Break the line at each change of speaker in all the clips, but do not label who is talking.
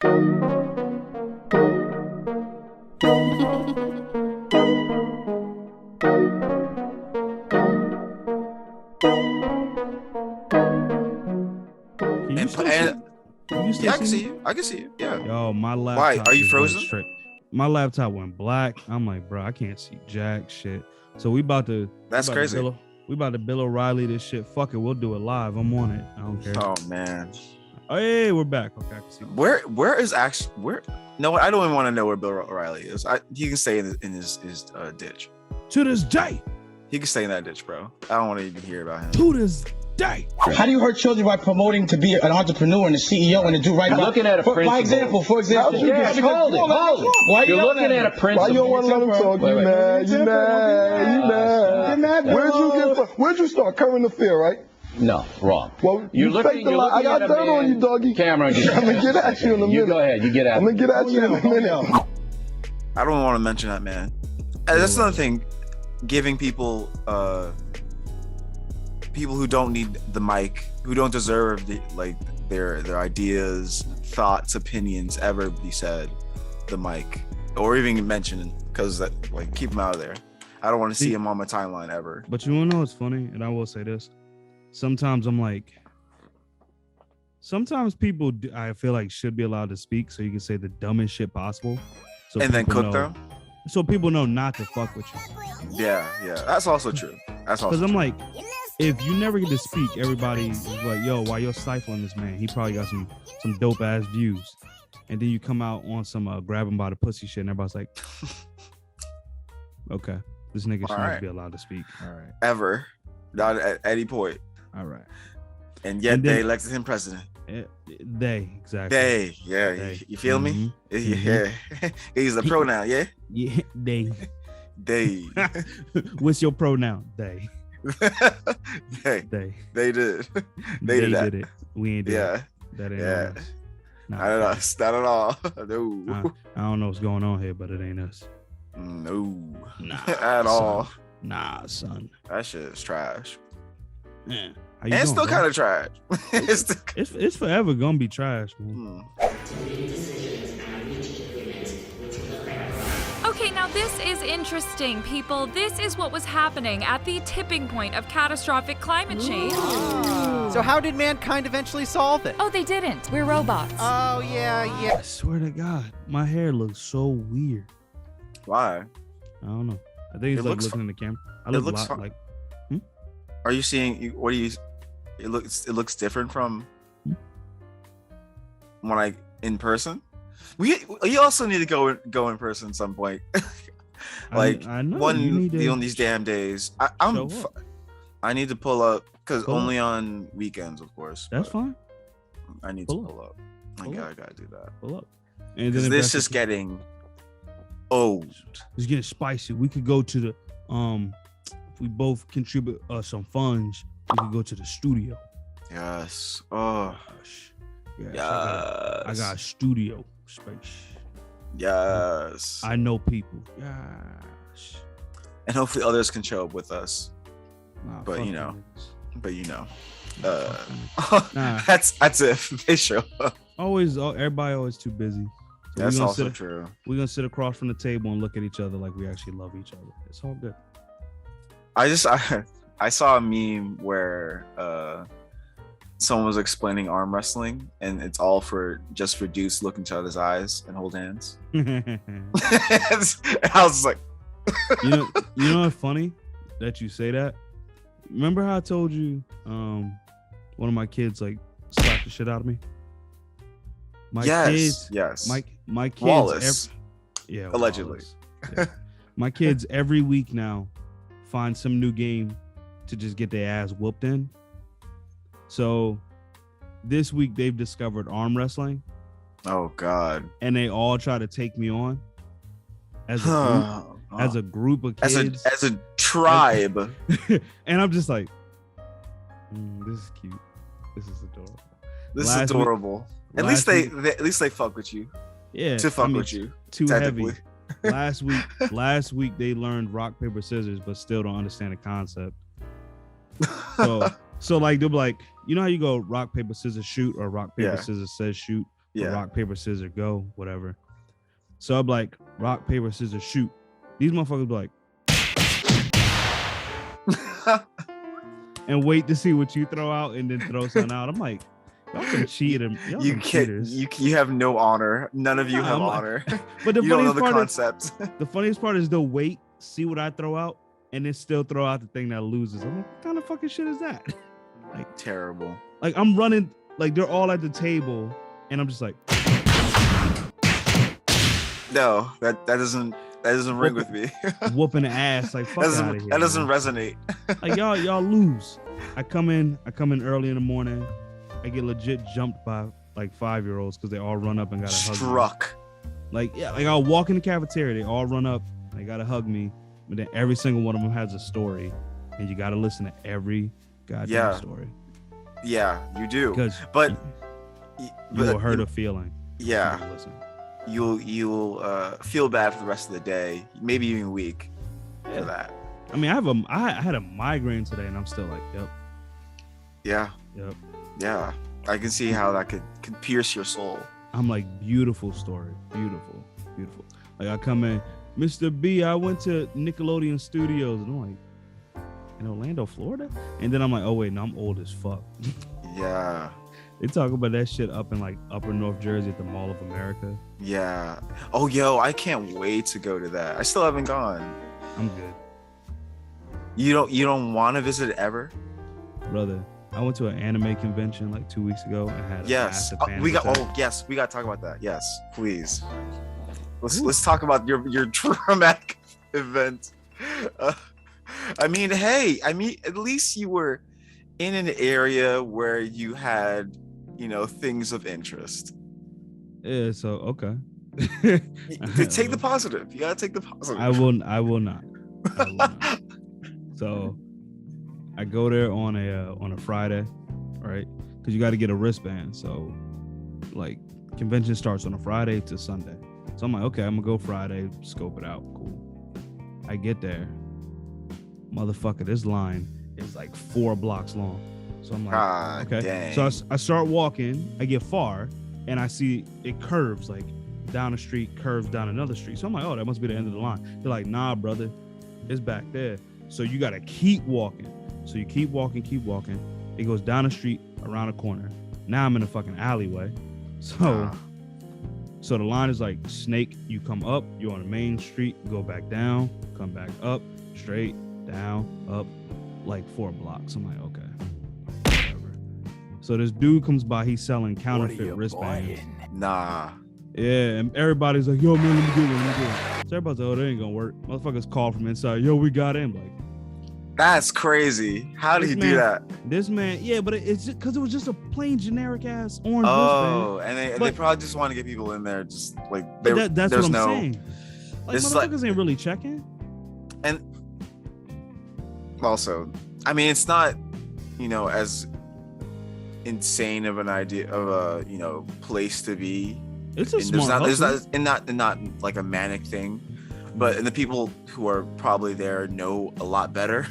Yeah, I can see you. I can see you. Yeah.
Yo, my laptop.
Why? Are you frozen?
My laptop went black. I'm like, bro, I can't see jack shit. So we about to.
That's crazy.
We about to Bill O'Reilly this shit. Fuck it, we'll do it live. I'm on it. I don't care.
Oh man.
Oh, hey, we're back. Okay, I can see.
Where is actually where? No, I don't even want to know where Bill O'Reilly is. He can stay in his ditch.
To this day.
He can stay in that ditch, bro. I don't want to even hear about him.
To this day.
How do you hurt children by promoting to be an entrepreneur and a CEO and to do right?
You're looking at a principle.
For example.
Yeah, hold it. You're looking at a principle.
Why you don't want to let him talk? You mad. Where'd you start? Current affair, right?
No, wrong.
Well, you faked the lie. I got dirt on you, doggy.
Cameron,
I'm going to get at you in a minute.
You go ahead. You get at
I'm going to get at you in a minute.
I don't want to mention that, man. That's another thing. Giving people who don't need the mic, who don't deserve their ideas, thoughts, opinions ever be said the mic or even mentioned, because that keep them out of there. I don't want to see him on my timeline ever.
But you want to know what's funny? And I will say this. Sometimes I'm like, sometimes people I feel like should be allowed to speak so you can say the dumbest shit possible. So
and then cook them?
So people know not to fuck with you.
Yeah. That's also true. Because
I'm like, if you never get to speak, everybody is like, yo, why you're stifling this man? He probably got some dope ass views. And then you come out on some grab him by the pussy shit and everybody's like, okay, this nigga should not be allowed to speak. All right.
Ever. Not at any point.
All right.
And yet they elected him president.
They, exactly.
They, yeah.
They.
You feel me? Yeah. He's a pronoun, yeah?
Yeah, they.
They.
What's your pronoun? They.
They did. They did that.
Did it. We ain't did it. That ain't us.
Not us. Not at all. No.
I don't know what's going on here, but it ain't us.
No.
Nah,
at all.
Nah, son.
That shit is trash.
Yeah.
And it's still kind of trash.
It's forever gonna be trash, man.
Okay, now this is interesting, people. This is what was happening at the tipping point of catastrophic climate change.
So how did mankind eventually solve it?
Oh, they didn't. We're robots.
Oh, yeah.
I swear to God, my hair looks so weird.
Why?
I don't know. I think it's like looking in the camera. I look a lot like.
Are you seeing? What do you? It looks different from when I in person. We also need to go in person at some point.
I know.
On these damn days. I need to pull up because only on weekends, of course.
That's fine.
I need to pull up. I gotta do that.
Pull up.
And this is getting old.
It's getting spicy. We could go to the if we both contribute some funds, we could go to the studio.
Yes. Oh
gosh.
Yes.
I got a studio space.
Yes.
I know people. Yes.
And hopefully others can show up with us. But that's if they show up.
Everybody always too busy. So
that's also true.
We're gonna sit across from the table and look at each other like we actually love each other. It's all good.
I saw a meme where someone was explaining arm wrestling, and it's all for dudes to look into other's eyes and hold hands. And I was like,
you know what's funny that you say that? Remember how I told you one of my kids slapped the shit out of me? My kids.
Wallace.
Allegedly. Yeah. My kids every week now find some new game to just get their ass whooped in. So this week they've discovered arm wrestling.
Oh God.
And they all try to take me on as a group of kids.
As a tribe.
And I'm just like, this is cute. This is adorable.
This is adorable. At least they fuck with you.
Yeah.
To fuck with you.
Too heavy. Last week they learned rock, paper, scissors, but still don't understand the concept. So they'll be like, you know how you go rock, paper, scissors, shoot, or rock, paper, scissors says shoot?
Yeah.
Rock, paper, scissors, go, whatever. So I'm like, rock, paper, scissors, shoot. These motherfuckers be like, and wait to see what you throw out and then throw something out. I'm like, y'all some cheaters. Y'all
You
some
can't.
cheaters.
You have no honor. None of you have
I'm like-
honor.
But the
You don't know
funniest
the
part
concept.
the funniest part is they'll wait, see what I throw out, and then still throw out the thing that loses. I'm like, what kind of fucking shit is that?
Terrible.
Like I'm running, like they're all at the table, and I'm just like,
No, that doesn't ring with me.
whooping the ass. Like fuck out of here.
That doesn't
man.
resonate.
Like y'all lose. I come in early in the morning. I get legit jumped by like 5-year-olds because they all run up and gotta hug me.
Struck.
Like I'll walk in the cafeteria, they all run up, they gotta hug me, but then every single one of them has a story, and you gotta listen to every goddamn story.
Yeah, you do.
But
you
will hurt a feeling.
Yeah.
Listen.
You'll feel bad for the rest of the day, maybe even a week for that.
I mean, I had a migraine today, and I'm still like, yep.
Yeah.
Yep.
Yeah. I can see how that could pierce your soul.
I'm like, beautiful story, beautiful. Like I come in, Mr. B, I went to Nickelodeon Studios, and I'm like, in Orlando, Florida, and then I'm like, oh wait, no, I'm old as fuck.
Yeah.
They talk about that shit up in like Upper North Jersey at the Mall of America.
Yeah. Oh, yo, I can't wait to go to that. I still haven't gone.
I'm good.
You don't want to visit it ever?
Brother, I went to an anime convention like 2 weeks ago and had a
Yes.
massive panic
We got
attack.
yes, we got to talk about that. Yes, please. Let's talk about your traumatic event. I mean, hey, at least you were in an area where you had, things of interest.
Yeah, so okay.
Take the positive. You gotta take the positive.
I will not. So I go there on a Friday, right? Because you got to get a wristband. So like convention starts on a Friday to Sunday. So I'm like, okay, I'm gonna go Friday, scope it out. Cool. I get there. Motherfucker, this line is like 4 blocks long. So I'm like, okay.
Dang.
So I start walking, I get far, and I see it curves like down a street, curves down another street. So I'm like, oh, that must be the end of the line. They're like, nah, brother, it's back there. So you gotta keep walking. So you keep walking. It goes down the street, around a corner. Now I'm in a fucking alleyway. So the line is like snake. You come up, you're on the main street, go back down, come back up, straight, down, up, like 4 blocks. I'm like, okay, whatever. So this dude comes by, he's selling counterfeit wristbands.
Nah.
Yeah, and everybody's like, yo, man, let me do it. So everybody's like, oh, that ain't gonna work. Motherfuckers call from inside, yo, we got in. Like,
that's crazy. How did he do that?
This man, yeah, but it's because it was just a plain generic ass orange
Oh,
wristband.
and they probably just want to get people in there, just like
that's what I'm saying. Like,
this
motherfuckers ain't really checking.
And also, I mean, it's not, as insane of an idea of a place to be.
It's a smart
there's not like a manic thing, but and the people who are probably there know a lot better.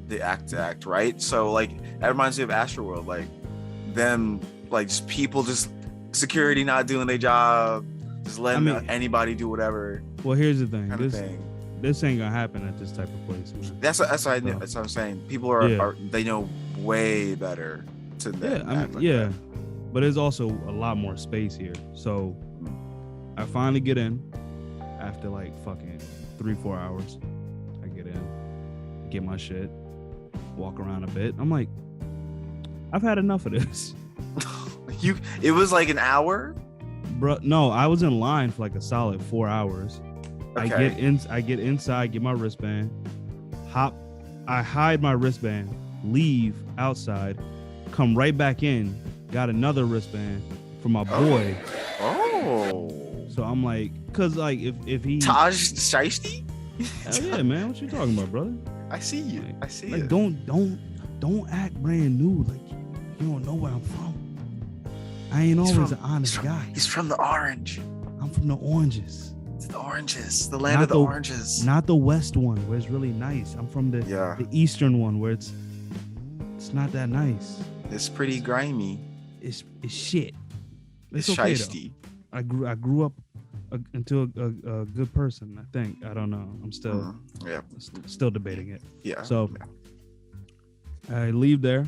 They act right. So like that reminds me of Astroworld, like them, like just people, just security not doing their job, just letting anybody do whatever.
Well, here's the thing.
Thing.
This ain't gonna happen at this type of place. Man.
That's what I'm saying. People are they know way better to them.
Yeah, but there's also a lot more space here. So I finally get in after like fucking 3-4 hours. I get in, get my shit, walk around a bit. I'm like, I've had enough of this.
It was like an hour?
Bro, no, I was in line for like a solid 4 hours.
Okay.
I get inside, get my wristband, I hide my wristband, leave outside, come right back in, got another wristband for my boy.
Oh.
So I'm like, cause like if he
Taj Shiesty?
Hell yeah, man. What you talking about, brother?
I see you.
Like,
I see
like,
it.
Don't act brand new. Like you don't know where I'm from. I ain't always an honest guy.
He's from the orange.
I'm from the oranges.
It's the oranges. The land of the oranges.
Not the west one where it's really nice. I'm from the eastern one where it's not that nice.
It's pretty grimy.
It's shit. It's okay though. I grew up into a good person. I think. I don't know. I'm still still debating it.
Yeah.
So I leave there.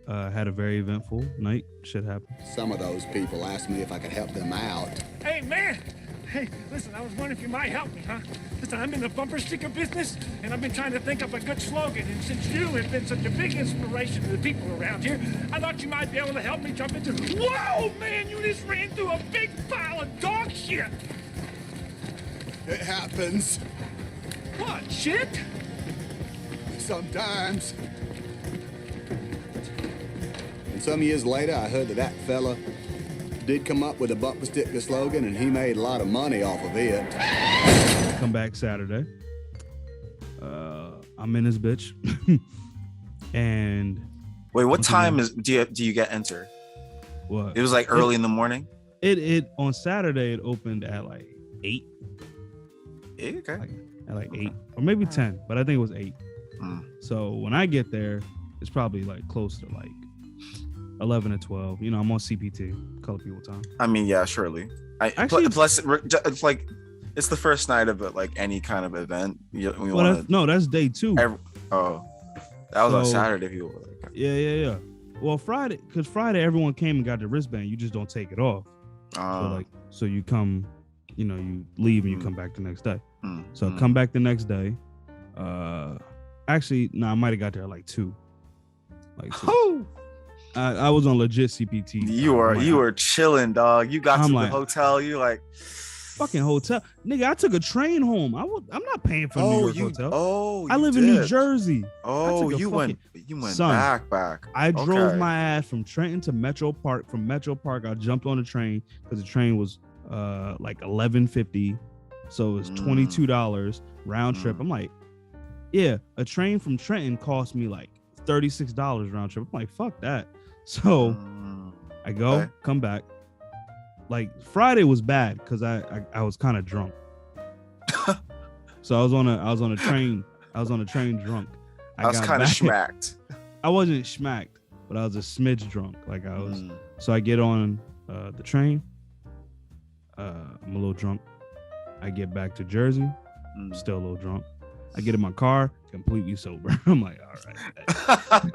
Had a very eventful night. Shit happened.
Some of those people asked me if I could help them out.
Hey, man. Hey, listen, I was wondering if you might help me, huh? Listen, I'm in the bumper sticker business, and I've been trying to think up a good slogan. And since you have been such a big inspiration to the people around here, I thought you might be able to help me jump into... Whoa, man, you just ran through a big pile of dog shit.
It happens.
What, shit?
Sometimes. And some years later, I heard that fella did come up with a bumper sticker slogan, and he made a lot of money off of it.
Come back Saturday. I'm in this bitch. And
wait, what time do you get enter?
What?
It was like early in the morning.
It on Saturday it opened at like 8.
Okay.
At like 8 or maybe 10, but I think it was 8. So when I get there, it's probably like close to like 11 or 12. You know, I'm on CPT, color people time.
I mean, yeah, surely.
Actually,
plus it's like it's the first night of it, like any kind of event.
That's day 2.
That was on Saturday. People were like,
yeah. Well, Friday, because Friday everyone came and got the wristband. You just don't take it off. So you come, you know, you leave and you come back the next day. So come back the next day. Actually, no, I might have got there at like 2. I was on legit CPT.
You were chilling, dog. You got to the hotel. You like
fucking hotel, nigga. I took a train home. I'm not paying for New York hotel.
Oh,
I live in New Jersey.
Oh, you went back.
I drove my ass from Trenton to Metro Park. From Metro Park, I jumped on the train because the train was like $11.50, so it was $22 round trip. I'm like, yeah, a train from Trenton cost me like $36 round trip. I'm like, fuck that. So I go, come back. Like Friday was bad because I was kind of drunk. So I was on a train. I was on a train drunk.
I was kind of schmacked.
I wasn't schmacked, but I was a smidge drunk. Like I was. So I get on the train. I'm a little drunk. I get back to Jersey. Still a little drunk. I get in my car, completely sober. I'm like, all right.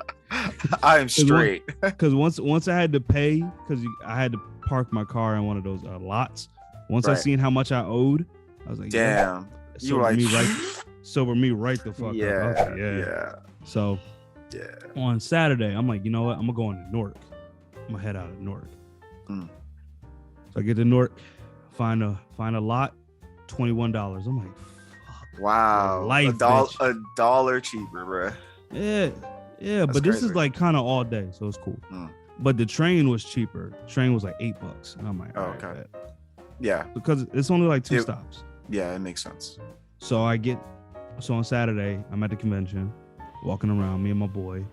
I'm straight.
Because once I had to pay, because I had to park my car in one of those lots. Once I seen how much I owed, I was like,
damn. You were like,
sober me right the fuck up. Yeah. So on Saturday, I'm like, you know what? I'm gonna go into Newark. I'm gonna head out of Newark. So I get to Newark, find a lot, $21. I'm like,
wow, a dollar cheaper, bro.
Yeah.
That's
but this
crazy.
is like kind of all day, so it's cool. But the train was cheaper. The train was like $8, and I'm like, okay,
yeah,
because it's only like 2 stops.
Yeah, it makes sense.
So on Saturday, I'm at the convention, walking around, me and my boy.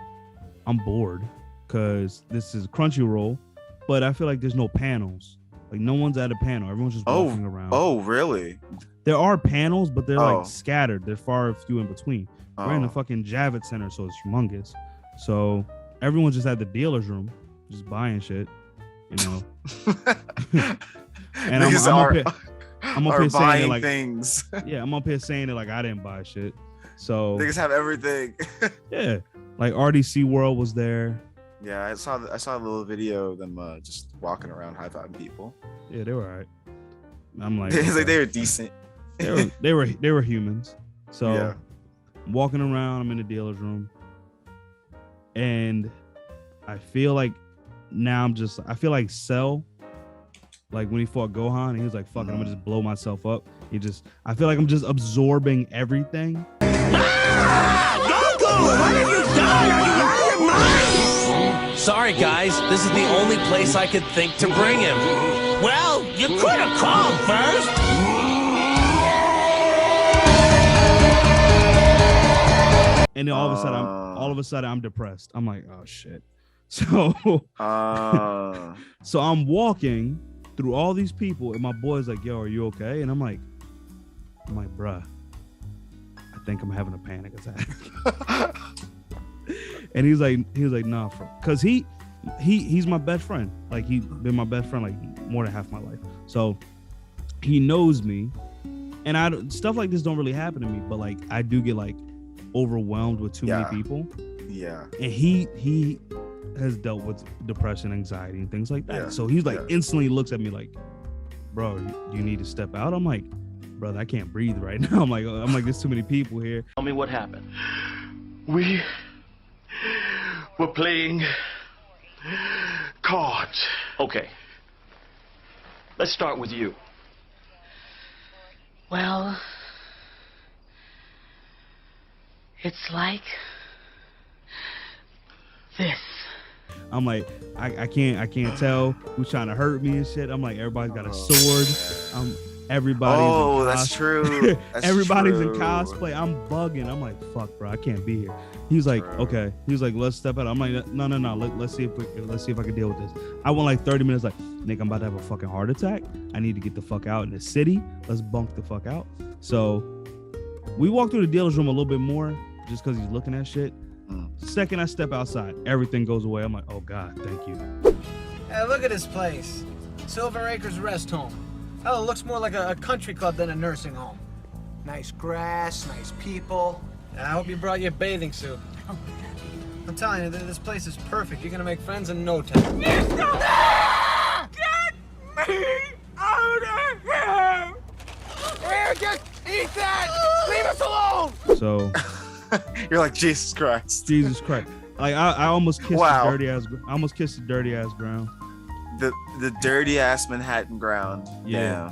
I'm bored because this is Crunchyroll, but I feel like there's no panels. Like no one's at a panel. Everyone's just walking around.
Oh, really?
There are panels, but they're like scattered. They're far few in between. We're in the fucking Javits Center, so it's humongous. So everyone's just at the dealer's room, just buying shit, you know. And I'm up here saying it like things. Yeah, I'm up here saying it like I didn't buy shit. So
niggas have everything.
Yeah, like RDC World was there.
Yeah, I saw a little video of them just walking around high-fiving people.
Yeah, they were all right. I'm like,
it's like they were decent.
They were humans. So yeah. I'm walking around, I'm in the dealer's room, and I feel like I feel like Cell, like when he fought Gohan, he was like, fuck it, I'm gonna just blow myself up. I feel like I'm just absorbing everything.
Goku, why did you die? Are you out of your mind? Sorry guys, this is the only place I could think to bring him. Well, you could have called first.
And then all of a sudden I'm depressed. I'm like, oh shit. So so I'm walking through all these people and my boy's like, yo, are you okay? And I'm like, bruh, I think I'm having a panic attack. And he was like, nah, because he's my best friend. Like he's been my best friend like more than half my life. So he knows me, and stuff like this don't really happen to me. But like I do get like overwhelmed with too many people.
Yeah.
And he has dealt with depression, anxiety, and things like that.
Yeah.
So he's like instantly looks at me like, bro, you need to step out. I'm like, brother, I can't breathe right now. I'm like, there's too many people here.
Tell me what happened.
We were playing cards.
Okay. Let's start with you.
Well, it's like this.
I'm like, I can't tell who's trying to hurt me and shit. I'm like, everybody's got a sword. Everybody's in
that's true. That's
everybody's in
true.
cosplay. I'm bugging. I'm like, fuck, bro, I can't be here. He's like, okay. He's like, let's step out. I'm like, no. Let's see if I can deal with this. I went like 30 minutes. Like, Nick, I'm about to have a fucking heart attack. I need to get the fuck out in the city. Let's bunk the fuck out. So we walked through the dealer's room a little bit more, just because he's looking at shit. Second I step outside, everything goes away. I'm like, oh God, thank you.
Hey, look at this place. Silver Acres Rest Home. Hell, it looks more like a country club than a nursing home. Nice grass, nice people. I hope you brought your bathing suit. I'm telling you, this place is perfect. You're gonna make friends in no time.
Get me out of here!
Here, just eat that! Leave us alone!
So
you're like, Jesus Christ.
Jesus Christ. Like I almost kissed the dirty ass. I almost kissed the dirty ass ground.
The dirty ass Manhattan ground.
Yeah.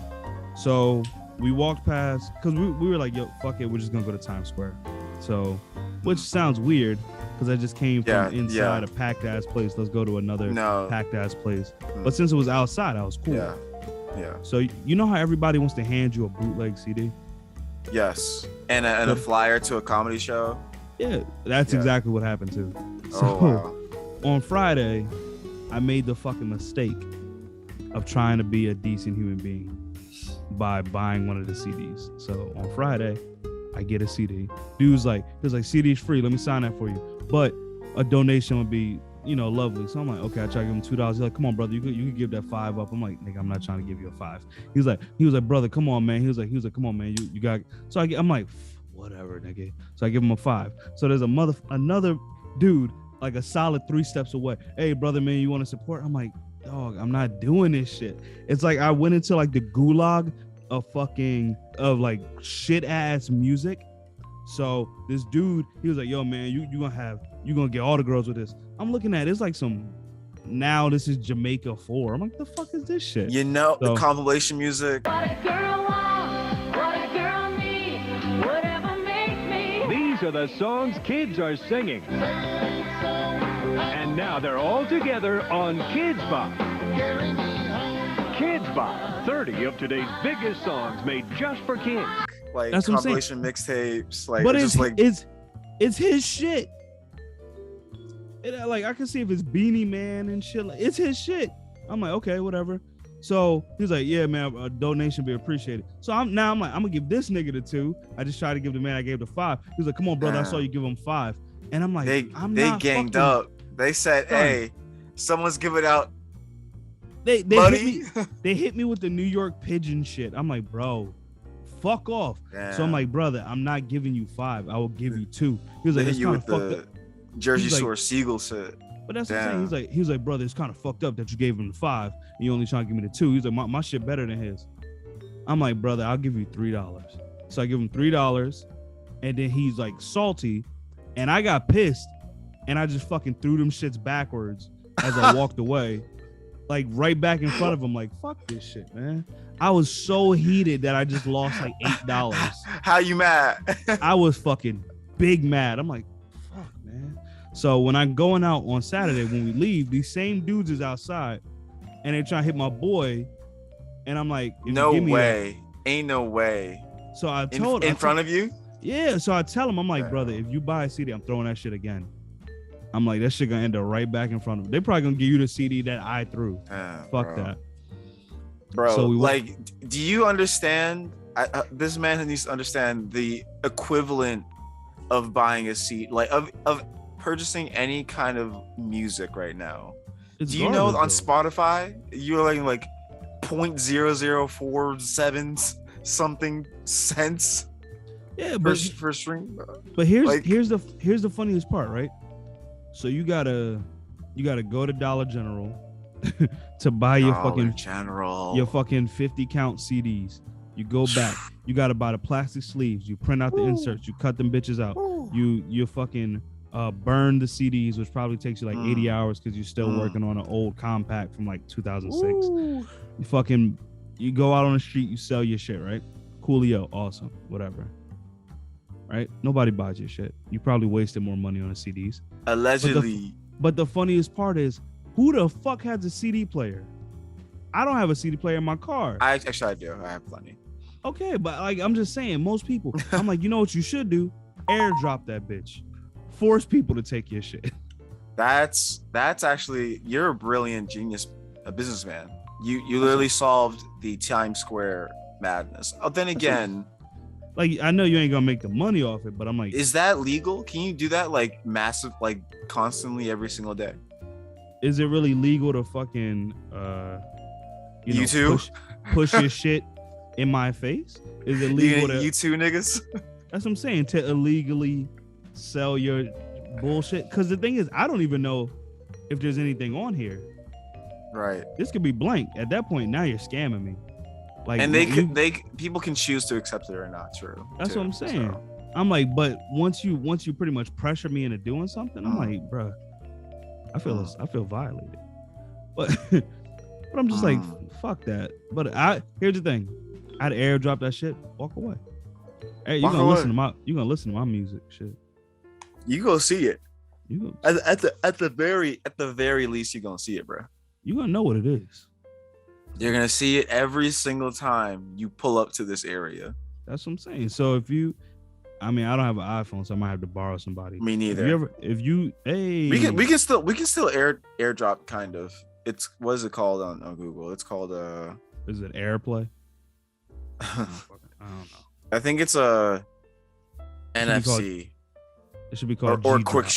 So we walked past because we were like, yo, fuck it, we're just gonna go to Times Square. So, which sounds weird because I just came from inside a packed ass place. Let's go to another packed ass place. But since it was outside, I was cool.
Yeah.
So you know how everybody wants to hand you a bootleg CD?
Yes. And a flyer to a comedy show.
Yeah, that's exactly what happened too. So on Friday, I made the fucking mistake of trying to be a decent human being by buying one of the CDs. So on Friday, I get a CD. Dude's like, CD's free. Let me sign that for you. But a donation would be, lovely. So I'm like, okay, I try to give him $2. He's like, come on, brother, you could give that $5 up. I'm like, nigga, I'm not trying to give you a $5. He was like, brother, come on, man. He was like, come on, man, you got. So I'm like, whatever, nigga. So I give him a $5. So there's another dude like a solid 3 steps away. Hey, brother, man, you want to support? I'm like, dog, I'm not doing this shit. It's like I went into like the gulag of like shit ass music. So this dude, he was like, yo, man, you gonna get all the girls with this. I'm looking at it, it's like now this is Jamaica 4. I'm like, the fuck is this shit?
The compilation music.
What a girl wants, what a girl needs, whatever makes me.
These are the songs kids are singing. And now they're all together on Kids Bop. Kids Bop, 30 of today's biggest songs made just for kids.
Like
that's
compilation mixtapes. Like,
but
it's
his shit. Like I can see if it's Beanie Man and shit. Like, it's his shit. I'm like, okay, whatever. So he's like, yeah, man, a donation be appreciated. So I'm like, I'm gonna give this nigga the 2. I just tried to give the man I gave the 5. He's like, come on, brother, I saw you give him 5. And I'm like,
they ganged up. They said, hey, someone's giving out.
They hit me with the New York pigeon shit. I'm like, bro, fuck off. Damn. So I'm like, brother, I'm not giving you 5. I will give you 2. He was like, it's kind of fucked up.
Jersey Shore Seagull shit.
But that's what I'm saying. He's like, brother, it's kind of fucked up that you gave him the 5 and you only trying to give me the 2. He's like, my shit better than his. I'm like, brother, I'll give you $3. So I give him $3, and then he's like salty, and I got pissed, and I just fucking threw them shits backwards as I walked away, like right back in front of him, like, fuck this shit, man. I was so heated that I just lost like $8.
How you mad?
I was fucking big mad. I'm like, fuck, man. So when I'm going out on Saturday, when we leave, these same dudes is outside, and they try to hit my boy, and I'm like,
no way, ain't no way.
So I told
in front of you.
Yeah. So I tell him, I'm like, brother, if you buy a CD, I'm throwing that shit again. I'm like, that shit gonna end up right back in front of them. They probably gonna give you the CD that I threw. Fuck that,
bro. So do you understand? This man needs to understand the equivalent of buying a CD, like of purchasing any kind of music right now. Do you know on
though.
Spotify you're like 0.0047 something cents?
Yeah, but
for stream.
But here's the funniest part, right? So you gotta go to Dollar General to buy your fucking 50 count CDs. You go back. You gotta buy the plastic sleeves. You print out the inserts. You cut them bitches out. You fucking burn the CDs, which probably takes you like 80 hours because you're still working on an old compact from like 2006. You go out on the street. You sell your shit, right? Coolio, awesome, whatever. Right? Nobody buys your shit. You probably wasted more money on the CDs.
Allegedly.
But the funniest part is, who the fuck has a CD player? I don't have a CD player in my car.
I do. I have plenty.
Okay, but like I'm just saying, most people. I'm like, you know what you should do? Airdrop that bitch. Force people to take your shit.
That's actually, you're a brilliant genius, a businessman. You literally solved the Times Square madness. Oh, then again.
Like, I know you ain't gonna make the money off it, but I'm like,
is that legal? Can you do that like massive, like constantly every single day?
Is it really legal to fucking
you too
push your shit in my face? Is it legal to
you too niggas?
That's what I'm saying, to illegally sell your bullshit? Because the thing is, I don't even know if there's anything on here.
Right.
This could be blank. At that point, now you're scamming me. Like,
and people can choose to accept it or not. True.
That's what I'm saying. So. I'm like, but once you pretty much pressure me into doing something, I'm like, bruh, I feel violated. But I'm just like, fuck that. But here's the thing, I'd airdrop that shit, walk away. Hey, you're gonna listen to my music, shit.
You go see it.
You
at the very least, you're gonna see it, bro.
You're gonna know what it is.
You're gonna see it every single time you pull up to this area.
That's what I'm saying. So I don't have an iPhone, so I might have to borrow somebody.
Me neither.
We
can still airdrop kind of. It's, what is it called on Google? It's called
is it AirPlay? I don't know.
I think it's a NFC.
It should be called
quick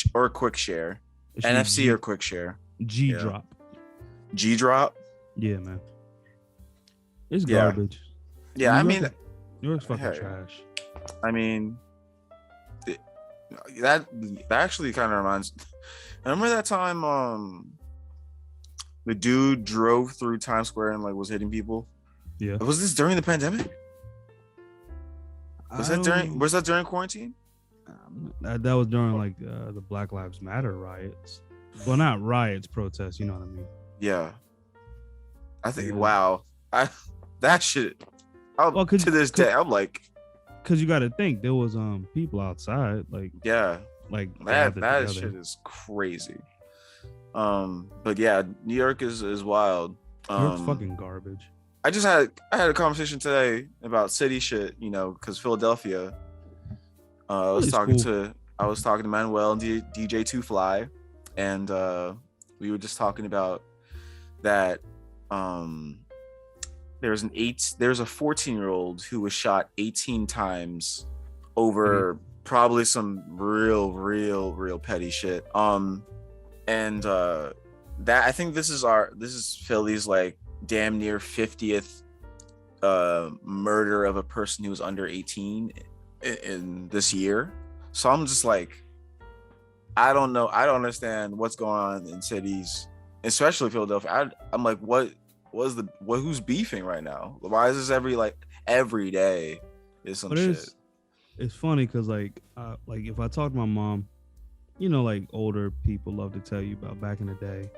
share. NFC or quick share.
G drop.
G drop.
Yeah, man. It's garbage.
Yeah, I mean,
New York's fucking trash.
I mean, that actually kind of reminds. Remember that time the dude drove through Times Square and like was hitting people?
Yeah.
Was this during the pandemic? Was that during quarantine?
That was during like the Black Lives Matter riots. Well, not riots, protests. You know what I mean?
Yeah. I think. Wow. That shit. To this day, I'm like.
Because you got to think there was people outside, like
that shit is crazy. But yeah, New York is wild.
New York's fucking garbage.
I had a conversation today about city shit, you know, because Philadelphia. I was talking to Manuel and DJ Two Fly, and we were just talking about that. There's a 14-year-old who was shot 18 times over probably some real petty shit. And that, I think this is Philly's like damn near 50th murder of a person who was under 18 in this year. So I'm just like, I don't know. I don't understand what's going on in cities, especially Philadelphia. I'm like, who's beefing right now? Why is this every day is some shit?
It's funny because like if I talk to my mom, you know, like older people love to tell you about back in the day.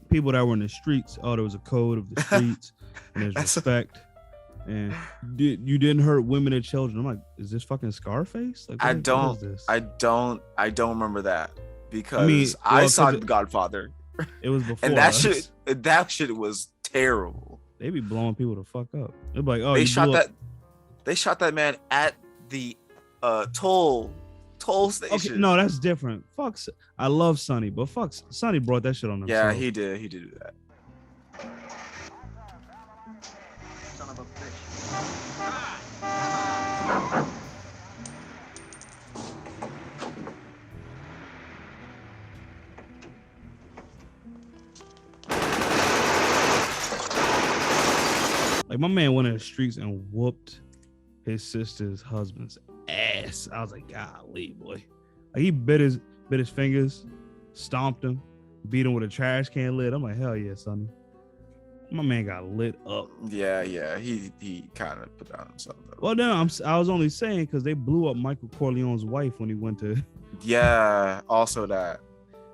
People that were in the streets. Oh, there was a code of the streets and there's respect. And you didn't hurt women and children. I'm like, is this fucking Scarface? Like,
I don't remember that because I saw Godfather.
It was before,
and that shit was terrible.
They be blowing people the fuck up. They're like, oh,
they shot that man at the toll station.
Okay, no, that's different. Fuck, I love Sonny, but fuck, Sonny brought that shit on himself.
Yeah, he did do that.
Son of a bitch.
Like my man went in the streets and whooped his sister's husband's ass. I was like, golly, boy. Like he bit his fingers, stomped him, beat him with a trash can lid. I'm like, hell yeah, sonny. My man got lit up.
Yeah. He kind of put down himself though.
Well, no, I was only saying because they blew up Michael Corleone's wife when he went to.
Yeah. Also that.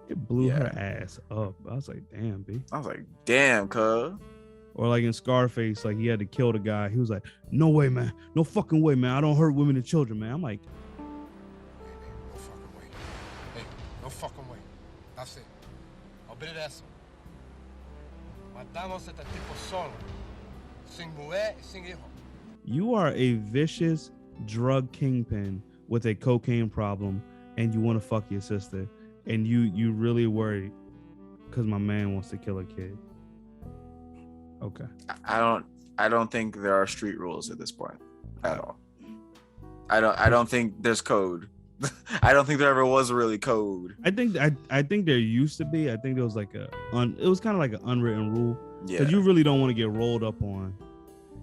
It blew her ass up. I was like, damn, B.
I was like, damn, cuz.
Or like in Scarface, like he had to kill the guy. He was like, no way, man. No fucking way, man. I don't hurt women and children, man. I'm like,
no fucking way. Hey, no fucking way. That's it. Olvídate de eso. Matamos a este tipo solo. Sin mujer, sin hijo.
you are a vicious drug kingpin with a cocaine problem and you want to fuck your sister and you really worried because my man wants to kill a kid. Okay.
I don't think there are street rules at this point at all. I don't think there's code. I don't think there ever was really code.
I think there used to be. I think there was like it was kind of like an unwritten rule.
Yeah.
Because you really don't want to get rolled up on.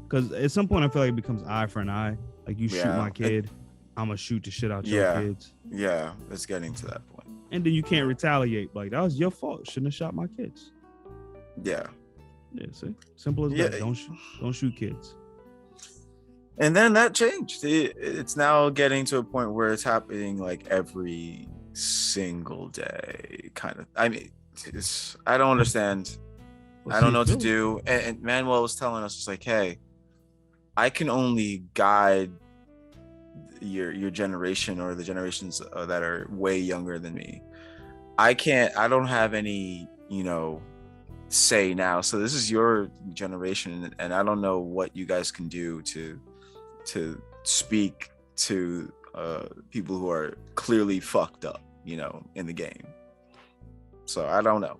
Because at some point I feel like it becomes eye for an eye. Like you shoot my kid, I'm gonna shoot the shit out your kids.
Yeah, it's getting to that point.
And then you can't retaliate. Like that was your fault. Shouldn't have shot my kids.
Yeah.
Yeah. See, simple as that. Don't shoot kids.
And then that changed. It's now getting to a point where it's happening like every single day, kind of. I mean, I don't understand. I don't know what to do. And Manuel was telling us, it's like, hey, I can only guide your generation or the generations that are way younger than me. I don't have any, say now. So this is your generation, and I don't know what you guys can do to speak to people who are clearly fucked up, in the game. So I don't know.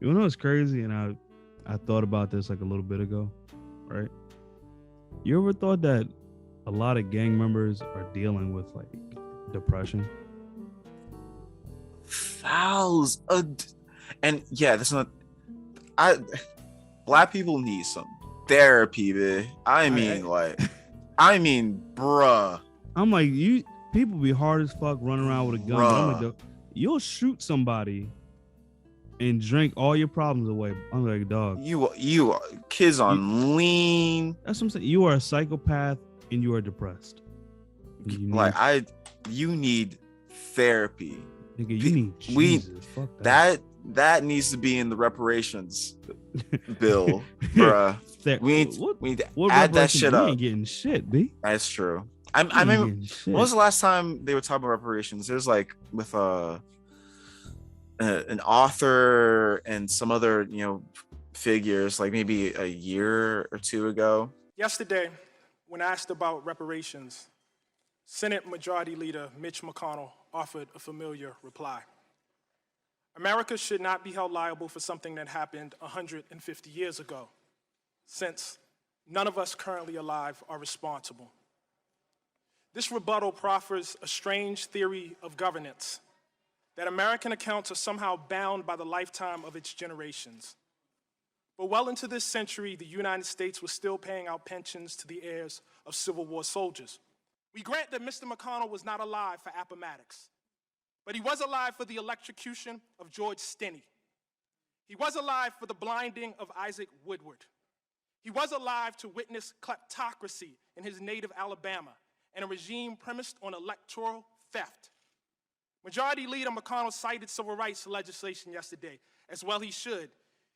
You know what's crazy? And I thought about this like a little bit ago, right? You ever thought that a lot of gang members are dealing with like depression?
Fouls. And yeah, that's not. Black people need some therapy, man. I mean, bruh.
I'm like, people be hard as fuck running around with a gun. I'm like, you'll shoot somebody and drink all your problems away. I'm like, dog.
You are kids on lean.
That's what I'm saying. You are a psychopath and you are depressed.
You need therapy.
Nigga, you need Jesus. Fuck that.
That needs to be in the reparations bill, bruh. We need to add that shit up.
You ain't getting shit, B.
That's true. I remember, when was the last time they were talking about reparations? It was like with an author and some other figures, like maybe a year or two ago.
Yesterday, when asked about reparations, Senate Majority Leader Mitch McConnell offered a familiar reply. America should not be held liable for something that happened 150 years ago, since none of us currently alive are responsible. This rebuttal proffers a strange theory of governance, that American accounts are somehow bound by the lifetime of its generations. But well into this century, the United States was still paying out pensions to the heirs of Civil War soldiers. We grant that Mr. McConnell was not alive for Appomattox, but he was alive for the electrocution of George Stinney. He was alive for the blinding of Isaac Woodward. He was alive to witness kleptocracy in his native Alabama and a regime premised on electoral theft. Majority Leader McConnell cited civil rights legislation yesterday, as well he should,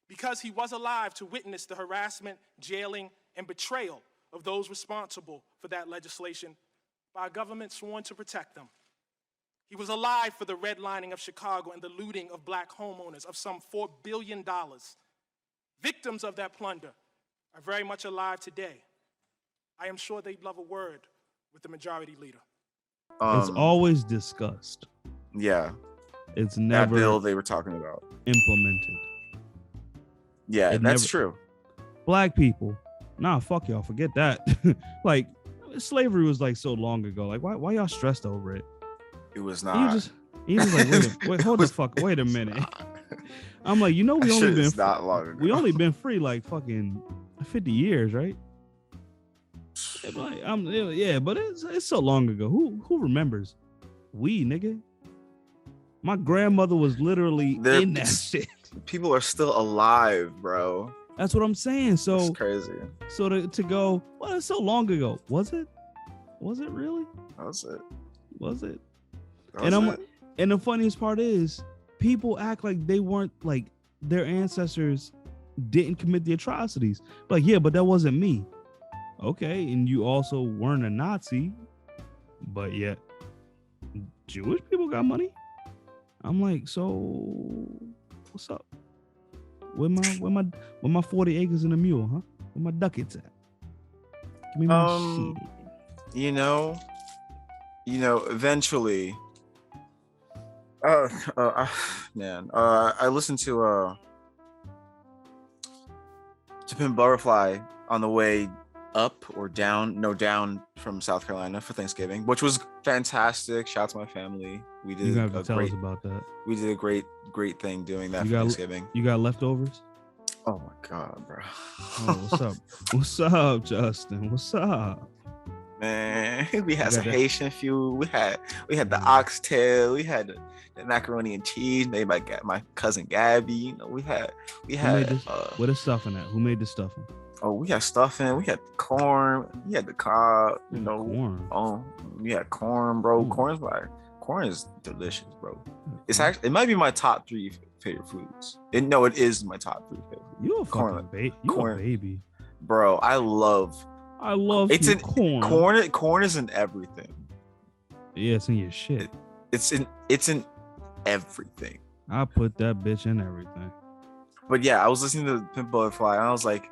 because he was alive to witness the harassment, jailing, and betrayal of those responsible for that legislation by a government sworn to protect them. He was alive for the redlining of Chicago and the looting of black homeowners of some $4 billion. Victims of that plunder are very much alive today. I am sure they'd love a word with the Majority Leader.
It's always discussed.
Yeah.
It's never
that bill they were talking about
implemented.
Yeah, that's true.
Black people, nah, fuck y'all, forget that. Like, slavery was like so long ago. Like, why y'all stressed over it?
It was not.
He was like, wait, hold the fuck, wait a minute. I'm like, we only been
not long ago.
We only been free like fucking 50 years, right? But it's so long ago. Who remembers? We, nigga. My grandmother was literally in that shit.
People are still alive, bro.
That's what I'm saying. So
it's crazy.
So to go, well, it's so long ago. Was it? Was it really?
Was it?
Was it?
Was it?
And the funniest part is, people act like they weren't, like their ancestors didn't commit the atrocities. Like, yeah, but that wasn't me. Okay, and you also weren't a Nazi, but yet Jewish people got money. I'm like, so what's up? Where my 40 acres and a mule, huh? Where my ducats at? Give me my shit.
You know, eventually. Man, I listened to Pimp Butterfly on the way up or down, down from South Carolina for Thanksgiving, which was fantastic. Shout out to my family. We did
You have to tell us about that.
We did a great thing doing that for Thanksgiving.
You got leftovers?
Oh my god, bro.
Oh, what's up? What's up, Justin? What's up?
Man, we had some Haitian food. We had the oxtail. We had the macaroni and cheese made by my cousin Gabby. You know, we had
what is stuffing at? Who made the stuffing?
Oh, we had stuffing. We had the corn. We had the cob. You know,
corn.
Oh, we had corn, bro. Corn is delicious, bro. It's actually, it might be my top 3 favorite foods. It is my top 3 favorite.
You a fucking baby. You a baby,
bro. I love
corn.
Corn is in everything.
Yeah, it's in your shit.
It's in everything.
I put that bitch in everything.
But yeah, I was listening to Pimp Butterfly and I was like,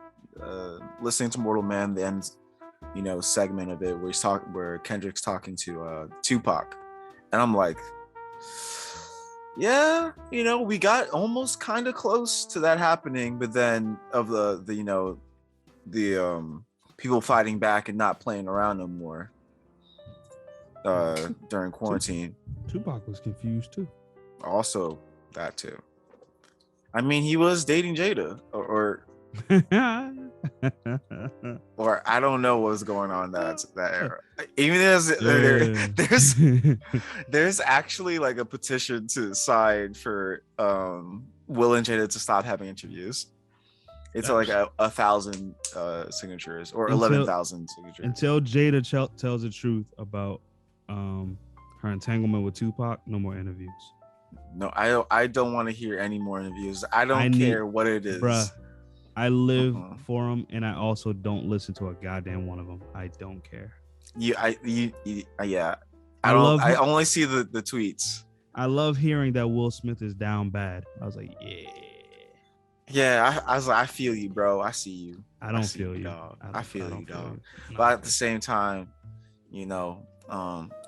listening to Mortal Man, the end, segment of it where Kendrick's talking to Tupac, and I'm like, yeah, we got almost kind of close to that happening, but then of the people fighting back and not playing around no more during quarantine.
Tupac was confused too.
Also, that too. I mean, he was dating Jada, or or I don't know what was going on that era. Even there's actually like a petition to sign for Will and Jada to stop having interviews. It's like 1,000 signatures or 11,000 signatures.
Until Jada tells the truth about her entanglement with Tupac, no more interviews.
No, I don't want to hear any more interviews. I don't care what it is.
Bruh, I live for them, and I also don't listen to a goddamn one of them. I don't care.
I only see the tweets.
I love hearing that Will Smith is down bad. I was like,
yeah. I was like, I feel you, bro. I see you.
I don't feel you,
dog. I feel you, dog. But at the same time,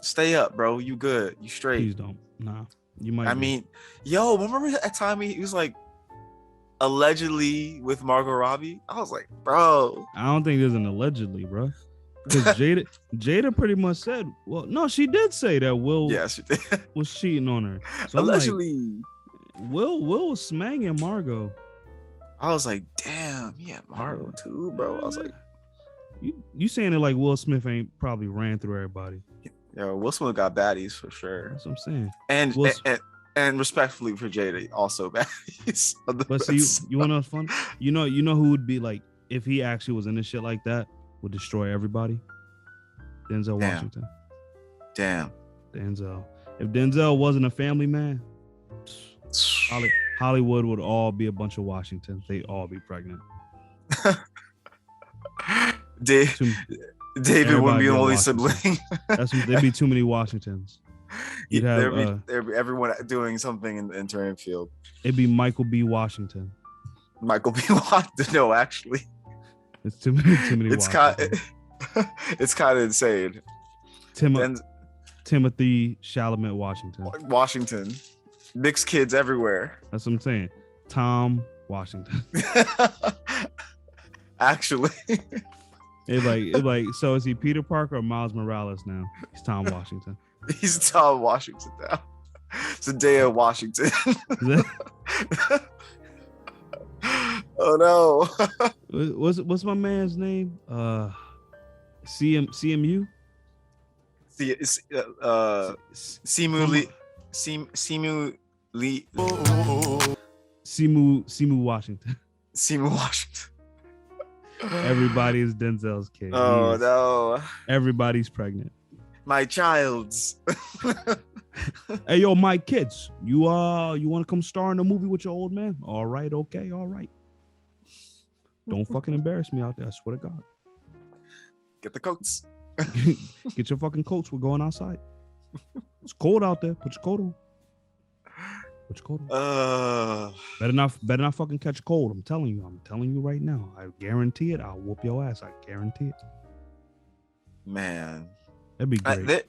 stay up, bro. You good? You straight?
Please don't. Nah, you might.
I mean, remember that time he was like allegedly with Margot Robbie? I was like, bro.
I don't think there's an allegedly, bro. Because Jada pretty much said, well, no, she did say that Will
she did.
was cheating on her. So
allegedly.
Like, Will was smanging Margot.
I was like, damn, Margot too, bro. I was like,
you saying it like Will Smith ain't probably ran through everybody.
Yeah, Will Smith got baddies for sure.
That's what I'm saying.
And respectfully for Jada, also baddies.
But see, you wanna know what's fun? You know who would be like, if he actually was in this shit like that, would destroy everybody? Denzel Washington.
Damn.
Denzel. If Denzel wasn't a family man, Hollywood would all be a bunch of Washingtons. They'd all be pregnant.
David wouldn't be the only sibling.
There'd be too many Washingtons. You'd have
there'd be everyone doing something in track and field.
It'd be Michael B. Washington.
Michael B. Washington. No, actually,
it's too many. It's
it's kind of insane.
Timothy Chalamet Washington.
Washington. Mixed kids everywhere.
That's what I'm saying. Tom Washington.
Actually.
It's like, so is he Peter Parker or Miles Morales now? He's Tom Washington.
He's Tom Washington now. Zendaya Washington. Oh no.
What's my man's name? CMU. Simu Washington.
Simu Washington.
Everybody is Denzel's kid.
Oh no.
Everybody's pregnant.
My child's.
Hey yo, my kids, you want to come star in a movie with your old man? All right, okay, all right. Don't fucking embarrass me out there. I swear to God.
Get the coats.
Get your fucking coats. We're going outside. It's cold out there. Put your coat on. Put your coat on. Better not fucking catch a cold. I'm telling you right now. I guarantee it. I'll whoop your ass. I guarantee it.
Man,
that'd be great.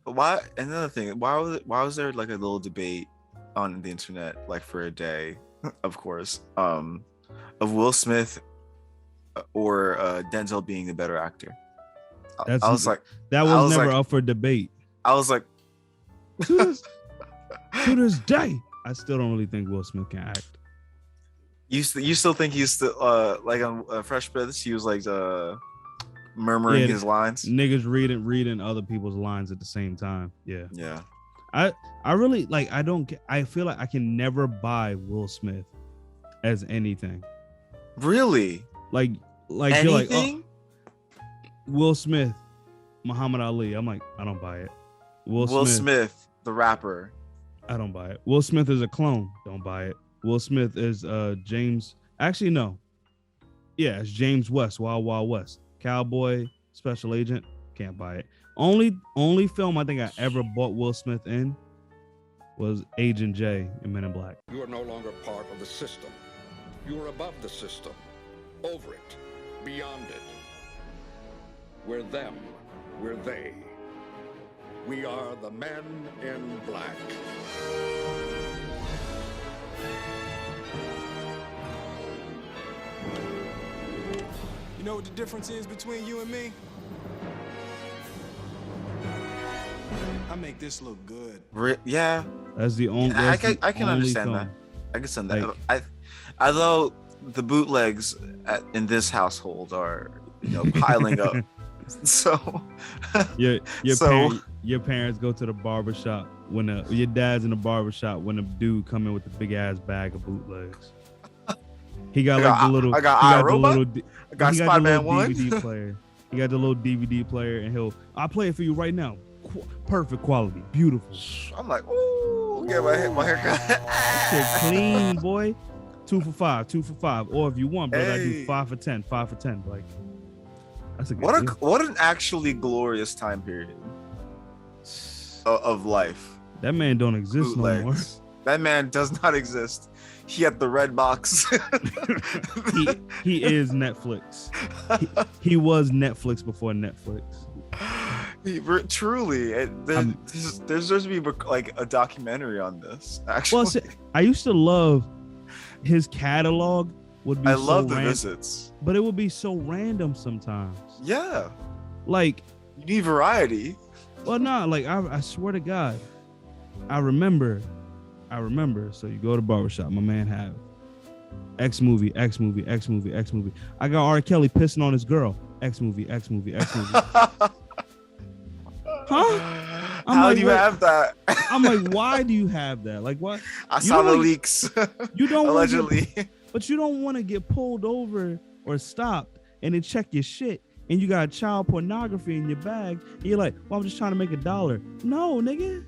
Why? Another thing. Why was there like a little debate on the internet, like for a day, of course, of Will Smith or Denzel being the better actor? I was like,
that was never up for debate.
I was like,
to this day, I still don't really think Will Smith can act.
You still think he's still like on Fresh Prince? He was like murmuring his lines.
Niggas reading other people's lines at the same time. Yeah.
Yeah.
I really like. I feel like I can never buy Will Smith as anything.
Really?
Like
anything?
You're like, oh, Will Smith, Muhammad Ali. I'm like, I don't buy it.
Will Smith, the rapper.
I don't buy it. Will Smith is a clone. Don't buy it. Will Smith is James. Actually, no. Yeah, it's James West, Wild Wild West. Cowboy, special agent. Can't buy it. Only film I think I ever bought Will Smith in was Agent J in Men in Black.
You are no longer part of the system. You are above the system, over it, beyond it. We're them, we're they. We are the men in black.
You know what the difference is between you and me? I make this look good.
Yeah.
That's the only.
I can understand that. I can understand that. Although the bootlegs in this household are, piling up. So
your parents go to the barbershop when your dad's in the barbershop when a dude come in with the big ass bag of bootlegs. He got
I got Spider-Man 1
DVD player. He got the little DVD player, and I'll play it for you right now. Perfect quality, beautiful.
I'm like, ooh, get my haircut.
Shit clean, boy. 2 for $5. Or if you want, bro, I do 5 for 10. Like, that's a good deal.
What an actually glorious time period of life.
That man don't exist
Bootlegs.
No more.
That man does not exist. He had the red box.
he is Netflix. He was Netflix before Netflix.
Truly, there's supposed to be like a documentary on this. Actually,
well, I used to love his catalog. I
love the visits,
but it would be so random sometimes.
Yeah,
like
you need variety.
Well, no, like I swear to God, I remember. So you go to the barbershop, my man have X movie. I got R. Kelly pissing on his girl. X movie. Huh?
How do you have that?
I'm like, why do you have that? Like, what?
I saw the leaks.
You don't
allegedly,
but you don't want to get pulled over or stopped and then check your shit, and you got child pornography in your bag. And you're like, well, I'm just trying to make $1. No, nigga.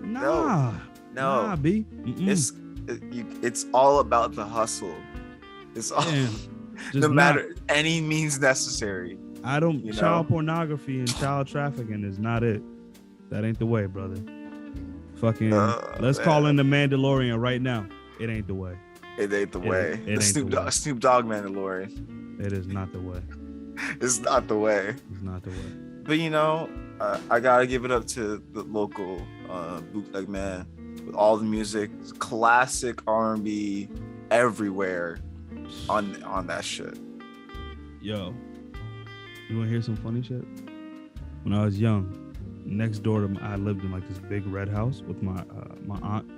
No.
Nah, B.
It's all about the hustle. It's all no matter any means necessary.
I don't. Child pornography and child trafficking is not it. That ain't the way, brother. Fucking. Let's call in the Mandalorian right now. It ain't the way.
It ain't the way.
It ain't
Snoop Dogg Mandalorian.
It is not the way.
It's not the way.
It's not the way.
But I gotta give it up to the local Bootleg Man with all the music, classic R&B everywhere on that shit.
Yo, you wanna hear some funny shit? When I was young, next door to I lived in like this big red house with my aunt.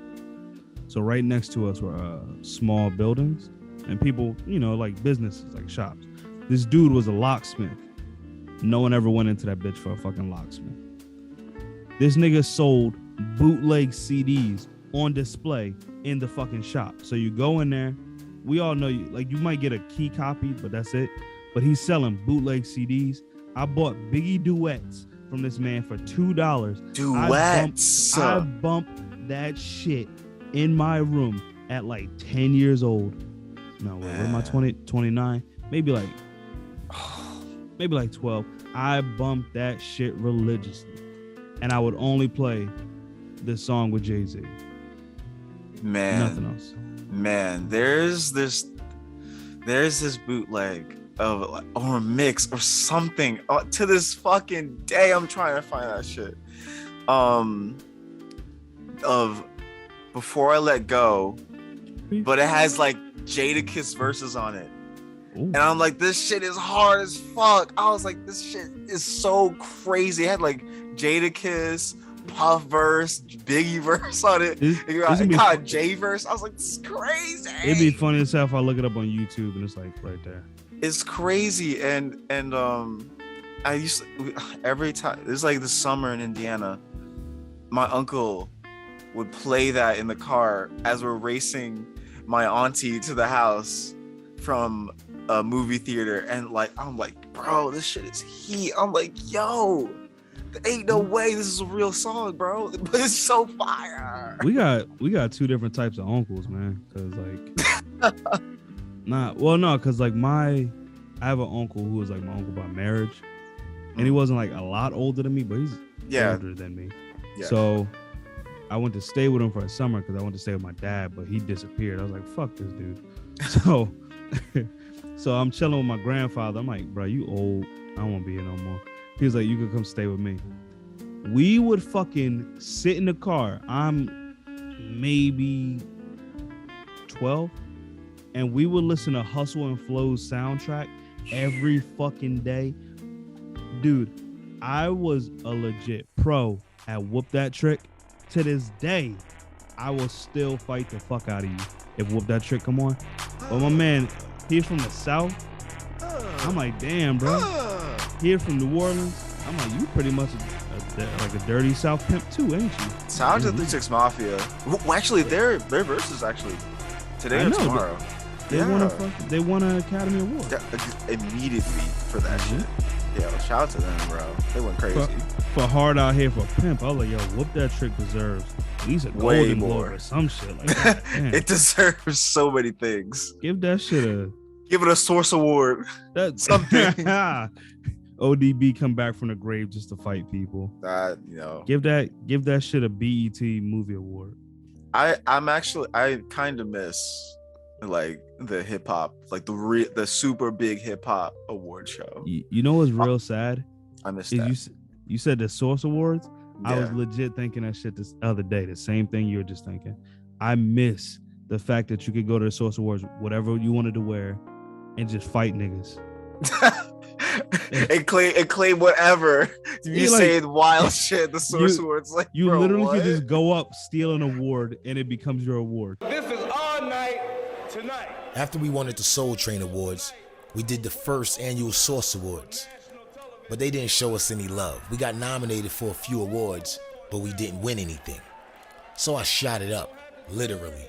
So right next to us were small buildings and people, like businesses, like shops. This dude was a locksmith. No one ever went into that bitch for a fucking locksmith. This nigga sold bootleg CDs on display in the fucking shop. So you go in there, we all know you might get a key copy, but that's it. But he's selling bootleg CDs. I bought Biggie duets from this man for $2.
Duets.
I bumped that shit in my room at like 10 years old. No, wait, what am I, 29? Maybe like 12. I bumped that shit religiously. And I would only play this song with Jay-Z.
Man.
Nothing else.
Man, there's this bootleg of or a mix or something. To this fucking day, I'm trying to find that shit. Of Before I Let Go, but it has like Jadakiss verses on it. Ooh. And I'm like, this shit is hard as fuck. I was like, this shit is so crazy. It had like Jadakiss, Puff verse, Biggie verse on it. It got J verse. I was like, this is crazy.
It'd be funny as hell if I look it up on YouTube and it's like right there.
It's crazy. And I used to, every time, it was like the summer in Indiana, my uncle would play that in the car as we're racing my auntie to the house from a movie theater, and like I'm like, bro, this shit is heat. I'm like, yo, there ain't no way this is a real song, bro, but it's so fire.
We got two different types of uncles, man, because like because like I have an uncle who was like my uncle by marriage, and he wasn't like a lot older than me, but he's older than me. So I went to stay with him for a summer because I went to stay with my dad, but he disappeared. I was like, fuck this dude. So I'm chilling with my grandfather. I'm like, bro, you old. I don't want to be here no more. He was like, you can come stay with me. We would fucking sit in the car. I'm maybe 12. And we would listen to Hustle and Flow's soundtrack every fucking day. Dude, I was a legit pro at Whoop That Trick. To this day, I will still fight the fuck out of you if Whoop That Trick come on. But my man, he's from the South. I'm like, damn, bro. He's from New Orleans. I'm like, you pretty much like a dirty South pimp too, ain't you?
Sounds of 36 Mafia. Well, actually, their verses actually today or tomorrow.
They won an Academy Award.
Immediately for that shit. Yo, shout out to them, bro. They went crazy.
For Hard Out Here for Pimp, I was like, yo, Whoop That Trick deserves at least a Golden Globe or some shit like that.
It deserves so many things.
Give that shit
give it a Source Award.
That's something. ODB come back from the grave just to fight people. Give that shit a BET movie award.
I kind of miss like the hip hop, like the super big hip hop award show.
You know what's real sad?
I missed that.
You said the Source Awards.
Yeah.
I was legit thinking that shit this other day. The same thing you were just thinking. I miss the fact that you could go to the Source Awards, whatever you wanted to wear, and just fight niggas.
and claim whatever. You say wild shit. The Source Awards, like
you
bro,
literally
what?
could just go up, steal an award, and it becomes your award.
This is our night tonight.
After we won at the Soul Train Awards, we did the first annual Source Awards. But they didn't show us any love. We got nominated for a few awards, but we didn't win anything. So I shot it up, literally,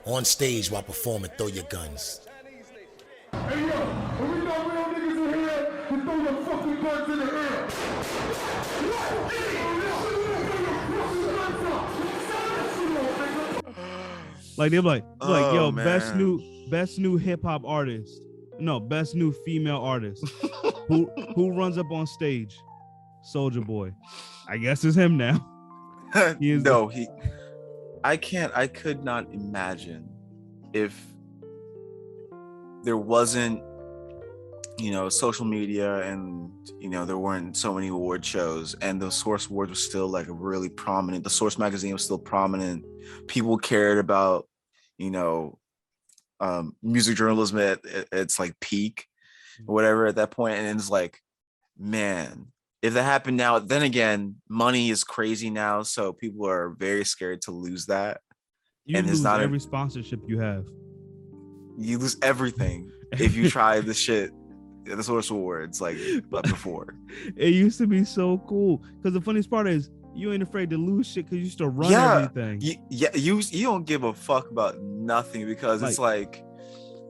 on stage while performing Throw Your Guns.
Hey, yo, when we got real niggas in here, then throw your fucking guns in the air.
Like they're like, yo,
man.
best new hip hop artist. No, best new female artist. who runs up on stage? Soulja Boy. I guess it's him now.
I could not imagine if there wasn't, social media and, there weren't so many award shows and the Source Awards was still like really prominent. The Source magazine was still prominent. People cared about, music journalism at its like peak or whatever at that point. And it's like, man, if that happened now, then again, money is crazy now. So people are very scared to lose that.
You lose every sponsorship you have.
You lose everything if you try the shit the Source Awards like before.
It used to be so cool because the funniest part is you ain't afraid to lose shit because you used to run everything.
You don't give a fuck about nothing because it's like,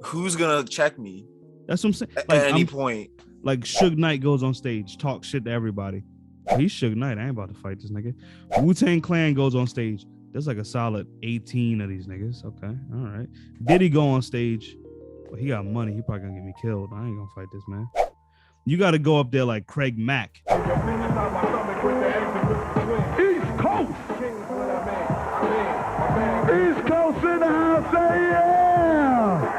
who's gonna check me?
That's what I'm saying.
At any point.
Like Suge Knight goes on stage, talk shit to everybody. He's Suge Knight. I ain't about to fight this nigga. Wu-Tang Clan goes on stage. There's like a solid 18 of these niggas. Okay, all right. Diddy go on stage. Well, he got money. He probably gonna get me killed. I ain't gonna fight this man. You got to go up there like Craig Mack.
East Coast. East Coast in the house, say yeah.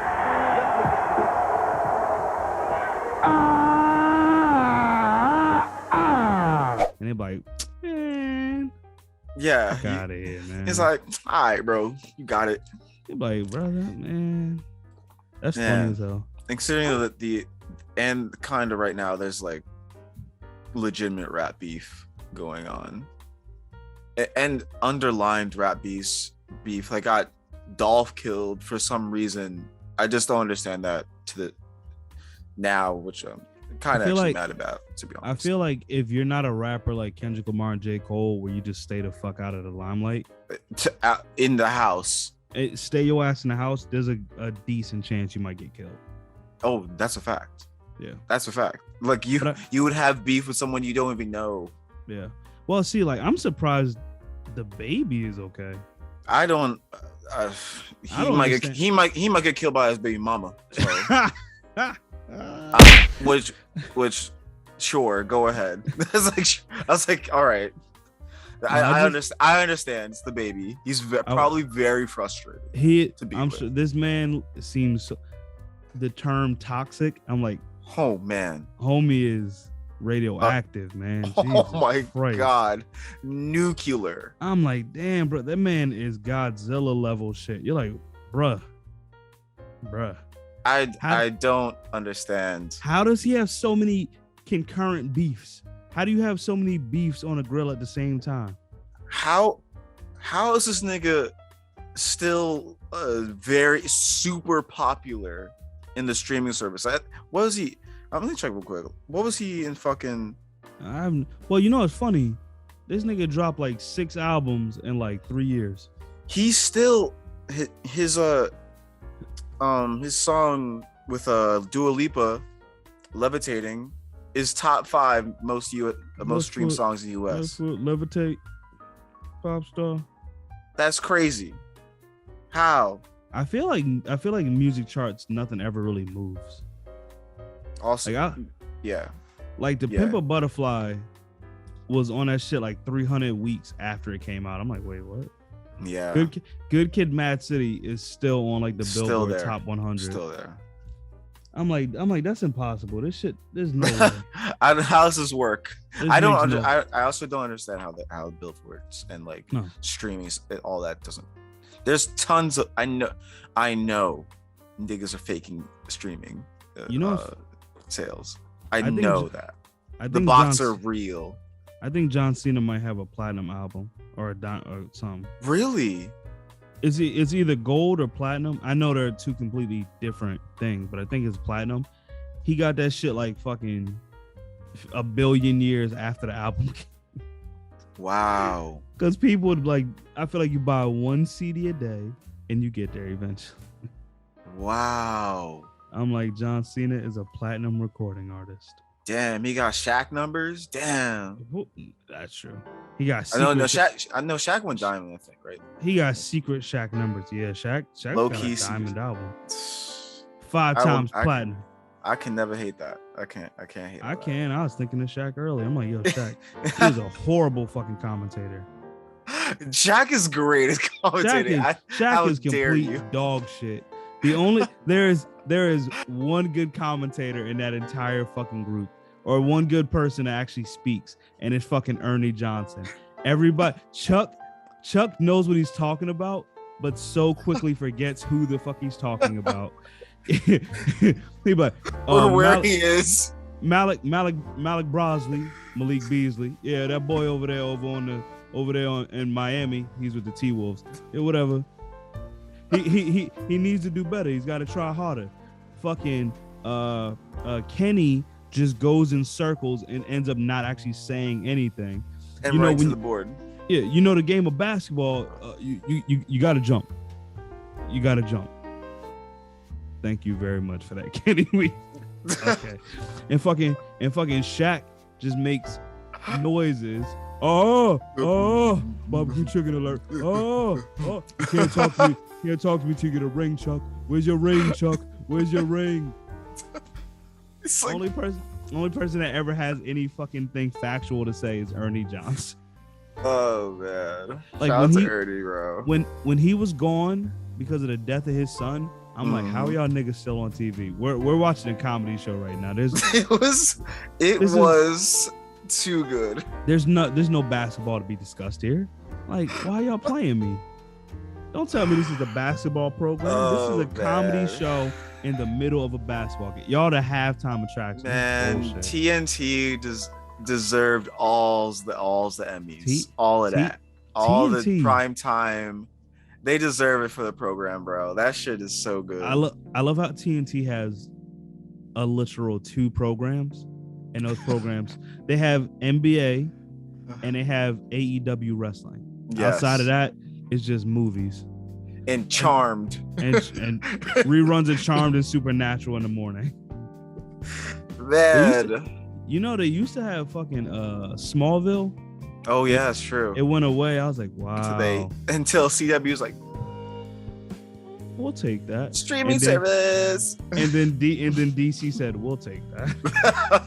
And they're like, man.
Yeah.
Fuck out of here, man.
It's like, all right, bro, you got it.
You're like, brother, man. That's funny as hell.
Considering that and kind of right now, there's like legitimate rap beef going on. And underlined rap beef. Like, got Dolph killed for some reason. I just don't understand that now, which I'm kind of actually mad about, to be honest.
I feel like if you're not a rapper like Kendrick Lamar and J. Cole, where you just stay the fuck out of the limelight,
in the house,
stay your ass in the house, there's a decent chance you might get killed.
Oh, that's a fact.
Yeah,
that's a fact. Like you would have beef with someone you don't even know.
Yeah. Well, see, like I'm surprised the baby is okay.
I don't. He might get killed by his baby mama. So. Which, sure, go ahead. I was like, all right. I understand. It's the baby. He's probably very frustrated.
I'm sure this man seems. The term toxic. I'm like,
oh man,
homie is radioactive, man.
Oh my God, nuclear.
I'm like, damn, bro, that man is Godzilla level shit. You're like, bruh.
I don't understand.
How does he have so many concurrent beefs? How do you have so many beefs on a grill at the same time? How
is this nigga still very super popular in the streaming service? What was he? I'm gonna check real quick. What was he in fucking?
Well, you know, it's funny. This nigga dropped like 6 albums in like 3 years.
He's still his song with Dua Lipa, "Levitating," is top 5 most streamed songs in the U.S.
Levitate, pop star.
That's crazy. How?
I feel like music charts, nothing ever really moves.
Also,
like like the Pimp a Butterfly was on that shit like 300 weeks after it came out. I'm like, wait, what?
Yeah.
Good Kid, Mad City is still on like the Billboard Top 100.
Still there.
I'm like, that's impossible. This shit, there's no way.
How does this work? I also don't understand how Billboard works and like streaming, all that doesn't. There's tons of I know niggas are faking streaming sales. I know that. The bots are real.
I think John Cena might have a platinum album or something.
Really?
It's either gold or platinum. I know they're two completely different things, but I think it's platinum. He got that shit like fucking a billion years after the album came.
Wow.
Because people would like, I feel like you buy 1 CD a day and you get there eventually.
Wow.
I'm like, John Cena is a platinum recording artist.
Damn, he got Shaq numbers. Damn.
That's true. He got.
I know Shaq went diamond, I think, right?
He got secret Shaq numbers. Yeah, Shaq
low
got
key
a diamond album. 5 times platinum.
I can never hate that. I can't hate that.
I can. I was thinking of Shaq earlier. I'm like, yo, Shaq. He was a horrible fucking commentator.
Shaq is great as commentator.
Shaq is complete dog shit. There is one good commentator in that entire fucking group, or one good person that actually speaks, and it's fucking Ernie Johnson. Everybody, Chuck knows what he's talking about, but so quickly forgets who the fuck he's talking about. He like,
where he is.
Malik Beasley, yeah, that boy over there in Miami. He's with the T-Wolves. Yeah, whatever. He needs to do better. He's got to try harder. Fucking Kenny just goes in circles and ends up not actually saying anything.
And right to the board.
Yeah, you know the game of basketball. You got to jump. You got to jump. Thank you very much for that, Kenny. Okay. And fucking Shaq just makes noises. Oh, barbecue chicken alert. Oh, can't talk to me. Can't talk to me till you get a ring, Chuck. Where's your ring, Chuck? Where's your ring? It's like... only person that ever has any fucking thing factual to say is Ernie Johnson.
Oh man.
Like
shout out to Ernie, bro.
When he was gone because of the death of his son, I'm like, how are y'all niggas still on TV? We're watching a comedy show right now.
It was too good.
There's no basketball to be discussed here. Like, why y'all playing me? Don't tell me this is a basketball program. This is a comedy show in the middle of a basketball game. Y'all the halftime attraction.
Man, TNT deserved all the Emmys. All of that. All
TNT.
The prime time. They deserve it for the program, bro. That shit is so good.
I love how TNT has a literal 2 programs. And those programs, they have NBA and they have AEW wrestling.
Yes.
Outside of that, it's just movies.
And Charmed.
And reruns of Charmed and Supernatural in the morning.
Man.
You know, they used to have fucking Smallville.
Oh, yeah, it's true.
It went away. I was like, wow.
Until CW was like,
we'll take that.
Streaming service.
And then DC said, we'll take that.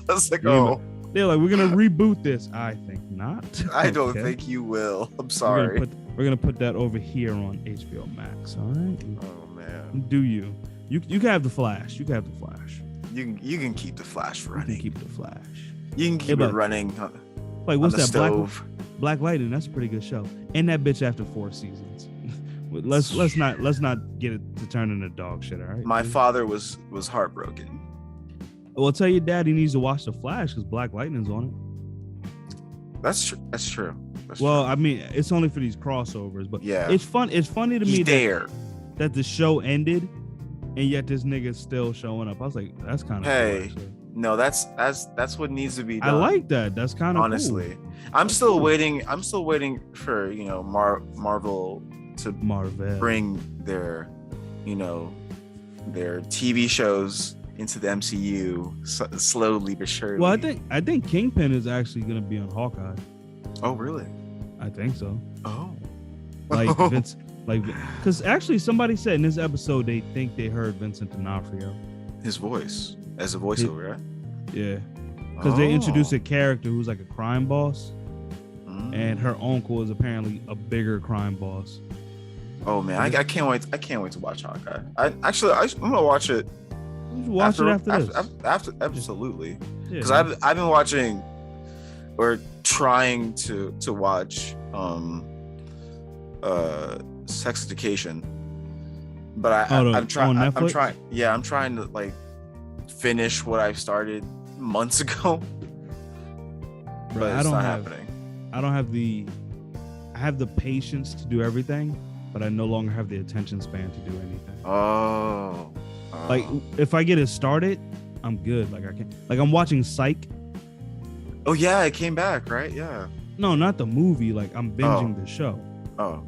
I was like, oh.
They're like, we're going to reboot this. I think not.
I don't think you will. I'm sorry.
We're going to put that over here on HBO Max. All right.
Oh, man.
Do you? You can have the Flash. You can have the Flash.
You can keep the Flash running.
You can keep the Flash.
You can keep it running.
Like, what's that?
Stove.
Black Lightning. That's a pretty good show. And that bitch after 4 seasons. let's not get it to turn into dog shit. All right.
My father was heartbroken.
Well, tell your dad he needs to watch the Flash because Black Lightning's on it.
That's true. That's true.
I mean, it's only for these crossovers, but
yeah,
it's fun. It's funny to me that the show ended, and yet this nigga's still showing up. I was like, that's kind of cool,
no, that's what needs to be done.
I like that. That's kind of
honestly.
Cool.
I'm still waiting for Marvel to bring their their TV shows into the MCU slowly but surely.
Well, I think Kingpin is actually gonna be on Hawkeye.
Oh, really?
I think so.
Oh,
like Vince, because actually somebody said in this episode they think they heard Vincent D'Onofrio,
his voice as a voiceover, right?
Yeah, because they introduced a character who's like a crime boss, and her uncle is apparently a bigger crime boss.
Oh man, I can't wait! I can't wait to watch Hawkeye. I'm gonna watch it.
Watch it after this.
After absolutely, because
Yeah.
I've been watching or trying to watch Sex Education, but I'm trying. I'm trying to like finish what I started months ago. But it's not happening.
I have the patience to do everything, but I no longer have the attention span to do anything.
Oh.
Like if I get it started, I'm good. Like I'm watching Psych.
Oh yeah, it came back, right? Yeah.
No, not the movie. Like I'm binging the show.
Oh.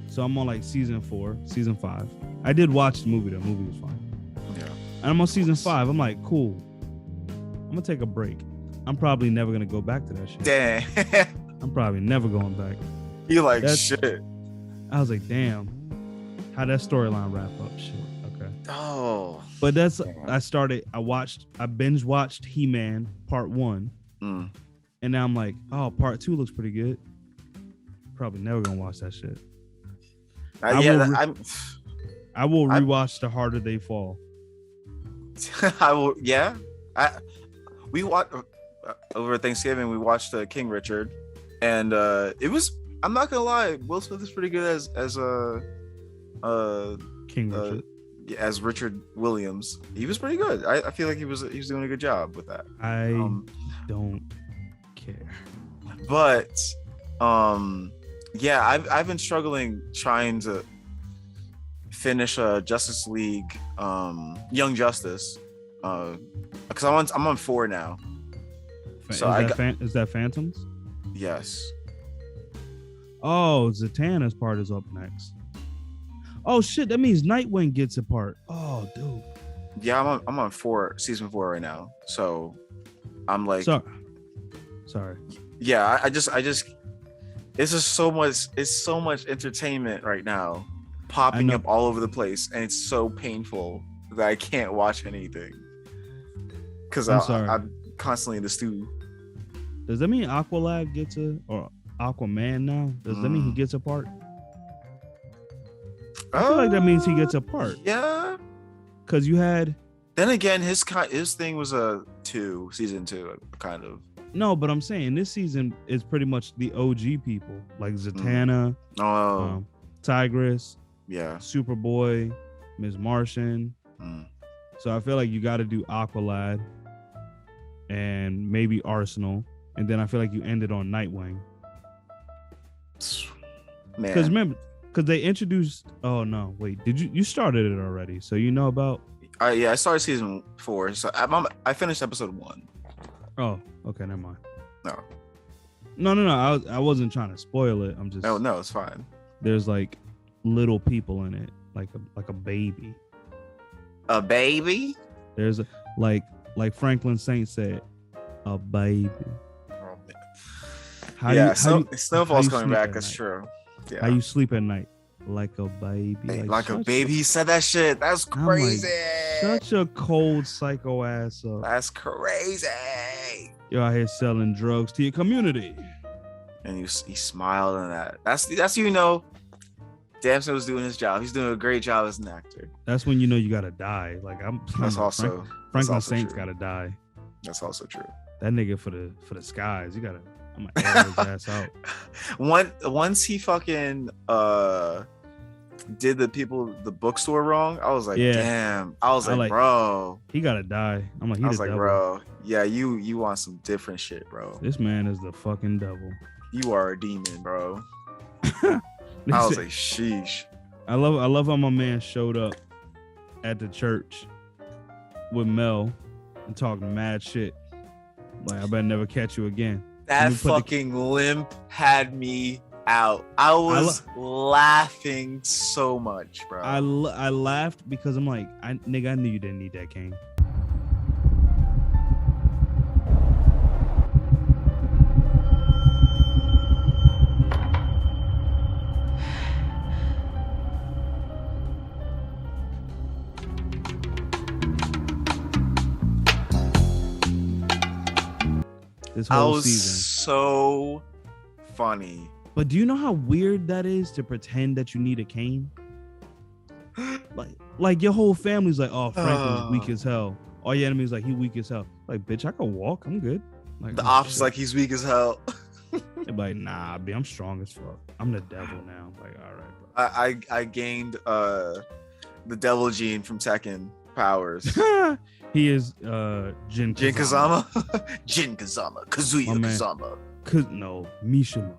So I'm on like season 4, season 5. I did watch the movie. The movie was fine.
Yeah.
And I'm on season 5. I'm like, cool. I'm gonna take a break. I'm probably never gonna go back to that shit.
Dang.
I'm probably never going back.
You like shit.
I was like, damn. How that storyline wrap up? Shit. Okay.
Oh.
But that's I binge watched He-Man Part 1. And now I'm like, oh, Part 2 looks pretty good. Probably never gonna watch that shit. I will rewatch The Harder They Fall.
I will. Yeah. We watched over Thanksgiving. We watched King Richard, and it was. I'm not gonna lie. Will Smith is pretty good as
King Richard.
As Richard Williams. He was pretty good. I feel like he was doing a good job with that.
I don't care.
But yeah, I've been struggling trying to finish Justice League Young Justice because I'm on 4 now. So
is that Phantoms?
Yes.
Oh, Zatanna's part is up next. Oh shit, that means Nightwing gets a part. Oh, dude.
Yeah, I'm on season 4 right now. So I'm like,
sorry.
Yeah, I just it's just so much entertainment right now popping up all over the place, and it's so painful that I can't watch anything because I'm constantly in the stew.
Does that mean Aqualad gets or Aquaman now? Does that mean he gets a part? I feel like that means he gets a part.
Yeah.
Because you had.
Then again, his thing was season 2, kind of.
No, but I'm saying this season is pretty much the OG people, like Zatanna, Tigress, Superboy, Ms. Martian. So I feel like you got to do Aqualad and maybe Arsenal, and then I feel like you ended on Nightwing. Because remember, because they introduced. Oh no, wait, did you started it already? So you know about.
Yeah, I started season 4, so I finished episode 1.
Oh, okay, never mind.
No.
I wasn't trying to spoil it. I'm just.
No, it's fine.
There's like little people in it, like a baby.
A baby?
There's like Franklin Saint said, a baby.
Snowfall's coming back. That's true. Yeah.
How you sleep at night? Like a baby.
Like a baby. He said that shit. That's crazy.
Such a cold psycho ass up.
That's crazy.
You're out here selling drugs to your community.
And he smiled on that. That's you know, Damson was doing his job. He's doing a great job as an actor.
That's when you know you gotta die. Like
that's also
Franklin Saint's gotta die.
That's also true.
That nigga for the skies. You gotta. I'm gonna air his ass out.
Once he fucking did the bookstore wrong, I was like, damn. I was like, bro,
he gotta die. I'm like,
I was like, bro, yeah, you want some different shit, bro.
This man is the fucking devil.
You are a demon, bro. I was like, sheesh.
I love how my man showed up at the church with Mel and talking mad shit. Like, I better never catch you again.
That fucking limp had me out. I was laughing so much, bro.
I laughed because I'm like, I knew you didn't need that cane. This whole season.
So funny.
But do you know how weird that is to pretend that you need a cane? Like your whole family's like, oh, Franklin's weak as hell. All your enemies like, he weak as hell. Like, bitch, I can walk. I'm good. Like,
the ops like he's weak as hell.
They're like, nah, B, I'm strong as fuck. I'm the devil now. I'm like, all right,
bro. I gained the devil gene from Tekken powers.
He is Jin
Kazama. Jin Kazama. Kazuya Kazama.
No, Mishima.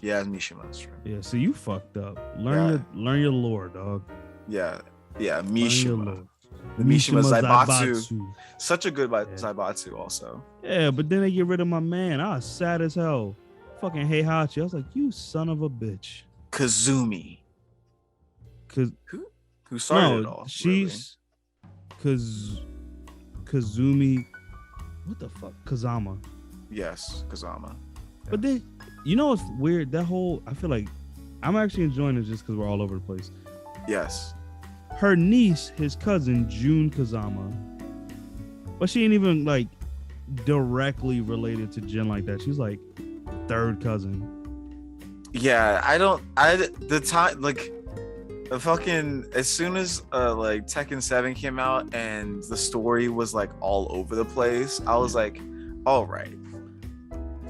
Yeah, Mishima. That's true.
Yeah, so you fucked up. Learn your lore, dog.
Yeah, Mishima. The Mishima Zaibatsu. Such a good Zaibatsu also.
Yeah, but then they get rid of my man. I was sad as hell. Fucking Heihachi. I was like, you son of a bitch.
Kazumi. Who started it all?
She's Kazumi. What the fuck? Kazama.
Yes, Kazama. Yeah.
But then, you know what's weird? That whole, I feel like I'm actually enjoying it just because we're all over the place.
Yes.
Her niece, his cousin, Jun Kazama. But she ain't even like directly related to Jin like that. She's like third cousin.
Yeah, the fucking, as soon as like Tekken 7 came out and the story was like all over the place, I was like, all right,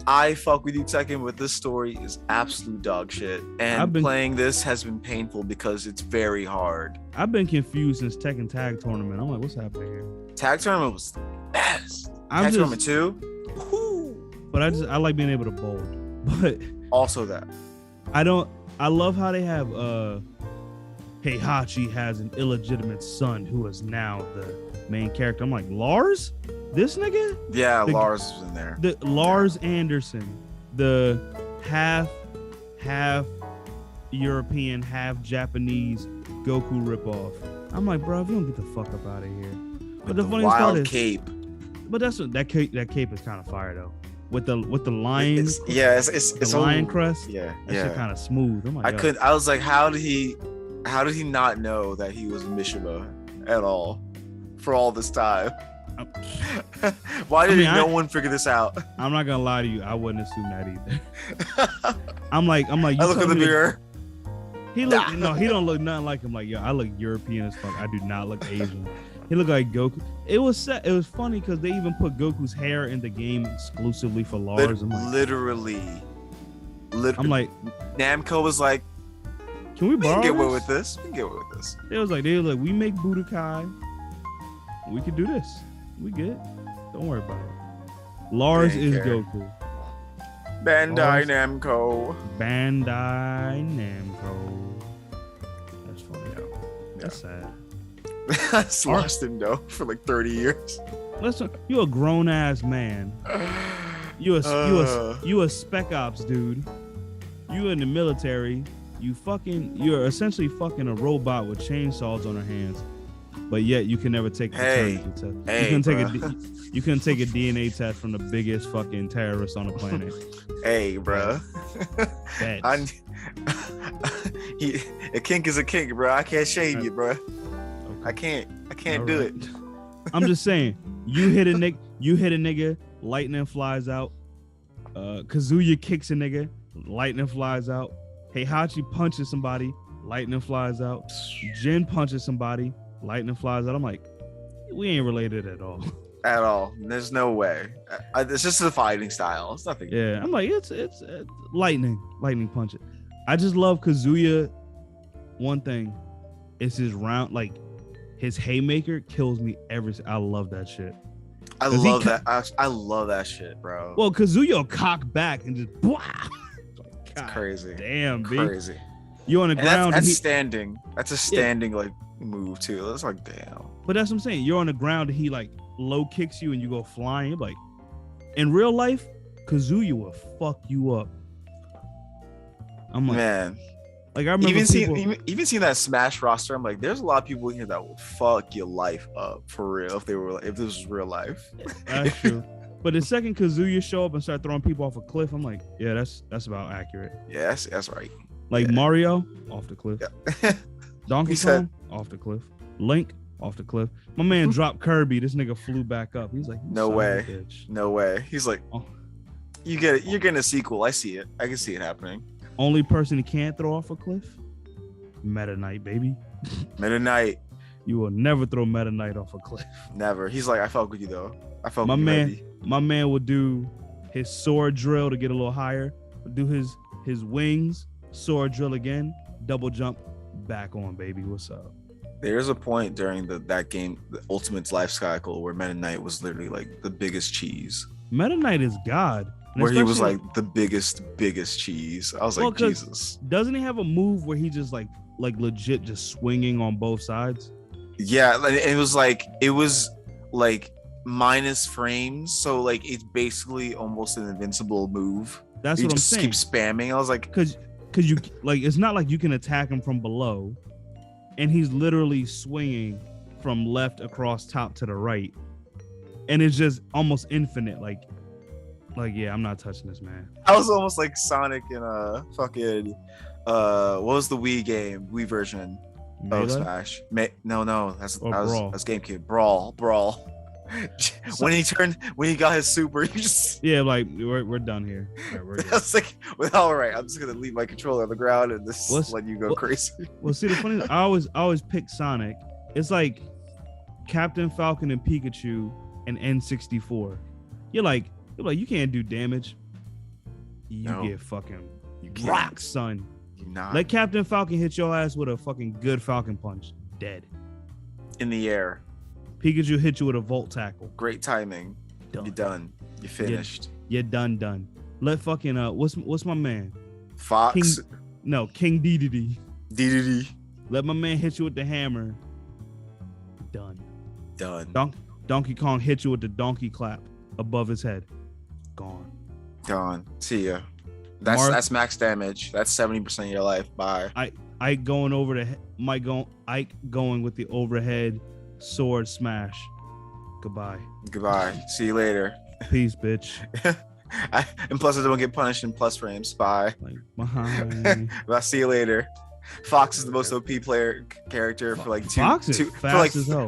I fuck with you, Tekken, but this story is absolute dog shit. And playing this has been painful because it's very hard.
I've been confused since Tekken Tag Tournament. I'm like, what's happening here?
Tag Tournament was the best. Tag Tournament 2? Whoo.
But I like being able to bowl. But
also that.
I love how they have Heihachi has an illegitimate son who is now the main character. I'm like, Lars? This nigga?
Yeah, Lars was in there.
The Lars Anderson, the half European, half Japanese Goku ripoff. I'm like, bro, if you don't get the fuck up out of here. But the funniest
wild
part is,
cape.
But that's what that cape is kind of fire though. With the lion,
It's
the lion crest.
Yeah,
that shit kind of smooth. I'm like,
I was like, how did he not know that he was Mishima at all for all this time? Why did no one figure this out?
I'm not gonna lie to you, I wouldn't assume that either. I'm like, you
I look in the mirror.
He look no, he don't look nothing like him. Like, yo, I look European as fuck. I do not look Asian. He looked like Goku. It was funny because they even put Goku's hair in the game exclusively for Lars. I'm like,
literally.
I'm like,
Namco was like,
can we borrow
get away
this?
with this? We can get away with this.
They was like, we make Budokai. We could do this. We good. Don't worry about it. Lars is Goku.
Bandai Namco.
Bandai Namco. That's funny though. That's sad.
I lost him though for like 30 years.
Listen, you a grown ass man. You a spec ops dude. You in the military. You're essentially fucking a robot with chainsaws on her hands. But yet you can never take a paternity test. You couldn't take a DNA test from the biggest fucking terrorist on the planet.
Hey, bro. A kink is a kink, bro. I can't shame you, bro. I can't do it.
I'm just saying, you hit a nigga, lightning flies out. Kazuya kicks a nigga, lightning flies out. Heihachi punches somebody, lightning flies out. Jin punches somebody, lightning flies out. I'm like, we ain't related at all.
At all. There's no way. It's just a fighting style. It's nothing.
Yeah, I'm like, it's lightning punch it. I just love Kazuya. One thing, it's his round, like his haymaker kills me I love that shit.
I love that shit, bro.
Well, Kazuya cock back and just
it's crazy.
Damn,
crazy.
B. You on the ground.
That's standing. That's a standing like move too. That's like damn.
But that's what I'm saying. You're on the ground and he like low kicks you and you go flying. You're like, in real life, Kazuya will fuck you up. I'm like, man. Like I remember
even seeing that Smash roster, I'm like, there's a lot of people here that will fuck your life up for real if this was real life.
That's true. But the second Kazuya show up and start throwing people off a cliff, I'm like, yeah, that's about accurate.
Yeah, that's right.
Like Mario, off the cliff. Yeah. Donkey Kong, off the cliff. Link, off the cliff. My man dropped Kirby. This nigga flew back up. He's like,
no way. No way. He's like, you get it. You're getting a sequel. I see it. I can see it happening.
Only person he can't throw off a cliff? Meta Knight, baby.
Meta Knight.
You will never throw Meta Knight off a cliff.
Never. He's like, I fuck with you though. I fuck with you.
My man would do his sword drill to get a little higher. Would do his wings, sword drill again, double jump, back on, baby. What's up?
There's a point during that game, the Ultimate's life cycle, where Meta Knight was literally like the biggest cheese.
Meta Knight is God.
Where he was like the biggest cheese. I was like, Jesus.
Doesn't he have a move where he just like legit just swinging on both sides?
Yeah, it was like minus frames, so like it's basically almost an invincible move.
That's what I'm saying.
Keep spamming. I was like,
because you like, it's not like you can attack him from below, and he's literally swinging from left across top to the right, and it's just almost infinite. Like yeah, I'm not touching this, man.
I was almost like Sonic in a fucking what was the Wii game? Wii version of Smash? No, that's GameCube. Brawl. when he got his super, he just
like we're done here. Right, we're good.
I was like, well, all right, I'm just gonna leave my controller on the ground and let you go crazy.
Well, see, the funny thing, I always pick Sonic. It's like Captain Falcon and Pikachu and N64. You're like, you can't do damage. You get fucking rocked, son.
You're not.
Let Captain Falcon hit your ass with a fucking good Falcon punch. Dead.
In the air.
Pikachu hit you with a Volt Tackle.
Great timing. Done. You're done. You're finished.
You're done. Let fucking what's my man?
Fox.
King Dedede.
Dedede.
Let my man hit you with the hammer. Done. Donkey Kong hit you with the donkey clap above his head. Gone.
See ya. That's max damage. That's 70% of your life. Bye.
Ike going over the Ike going with the overhead sword smash. Goodbye. See you later. Peace, bitch.
And plus, I don't get punished in plus frames. Bye.
Bye.
I'll see you later. Fox is the most OP character for like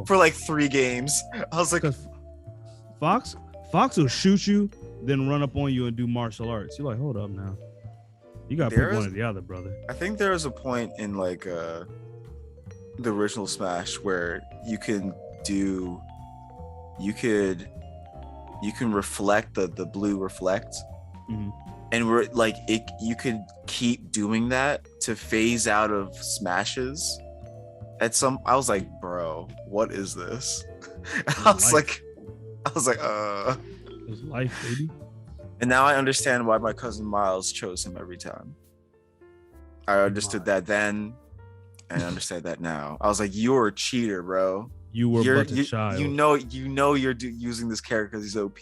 for like 3 games. I was like,
Fox will shoot you, then run up on you and do martial arts. You're like, hold up now. You gotta pick one or the other, brother.
I think there was a point in like the original Smash where you can reflect the blue reflect.
Mm-hmm.
And we're like you could keep doing that to phase out of smashes. I was like, bro, what is this? I was like,
It's life, baby.
And now I understand why my cousin Miles chose him every time. I understood that then, and I understand that now. I was like, you're a cheater, bro.
You're but a child.
You know you're using this character because he's OP.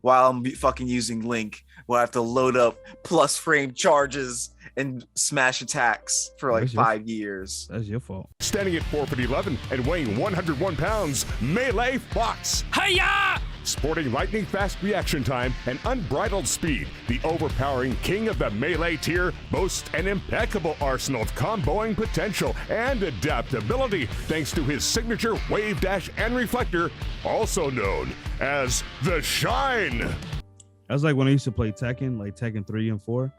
While I'm fucking using Link, where I have to load up plus frame charges and smash attacks for like 5 years.
That's your fault.
Standing at 4'11" and weighing 101 pounds, Melee Fox.
Hiya!
Sporting lightning fast reaction time and unbridled speed, the overpowering king of the melee tier boasts an impeccable arsenal of comboing potential and adaptability thanks to his signature wave dash and reflector, also known as the Shine.
That's like when I used to play Tekken, like Tekken 3 and 4.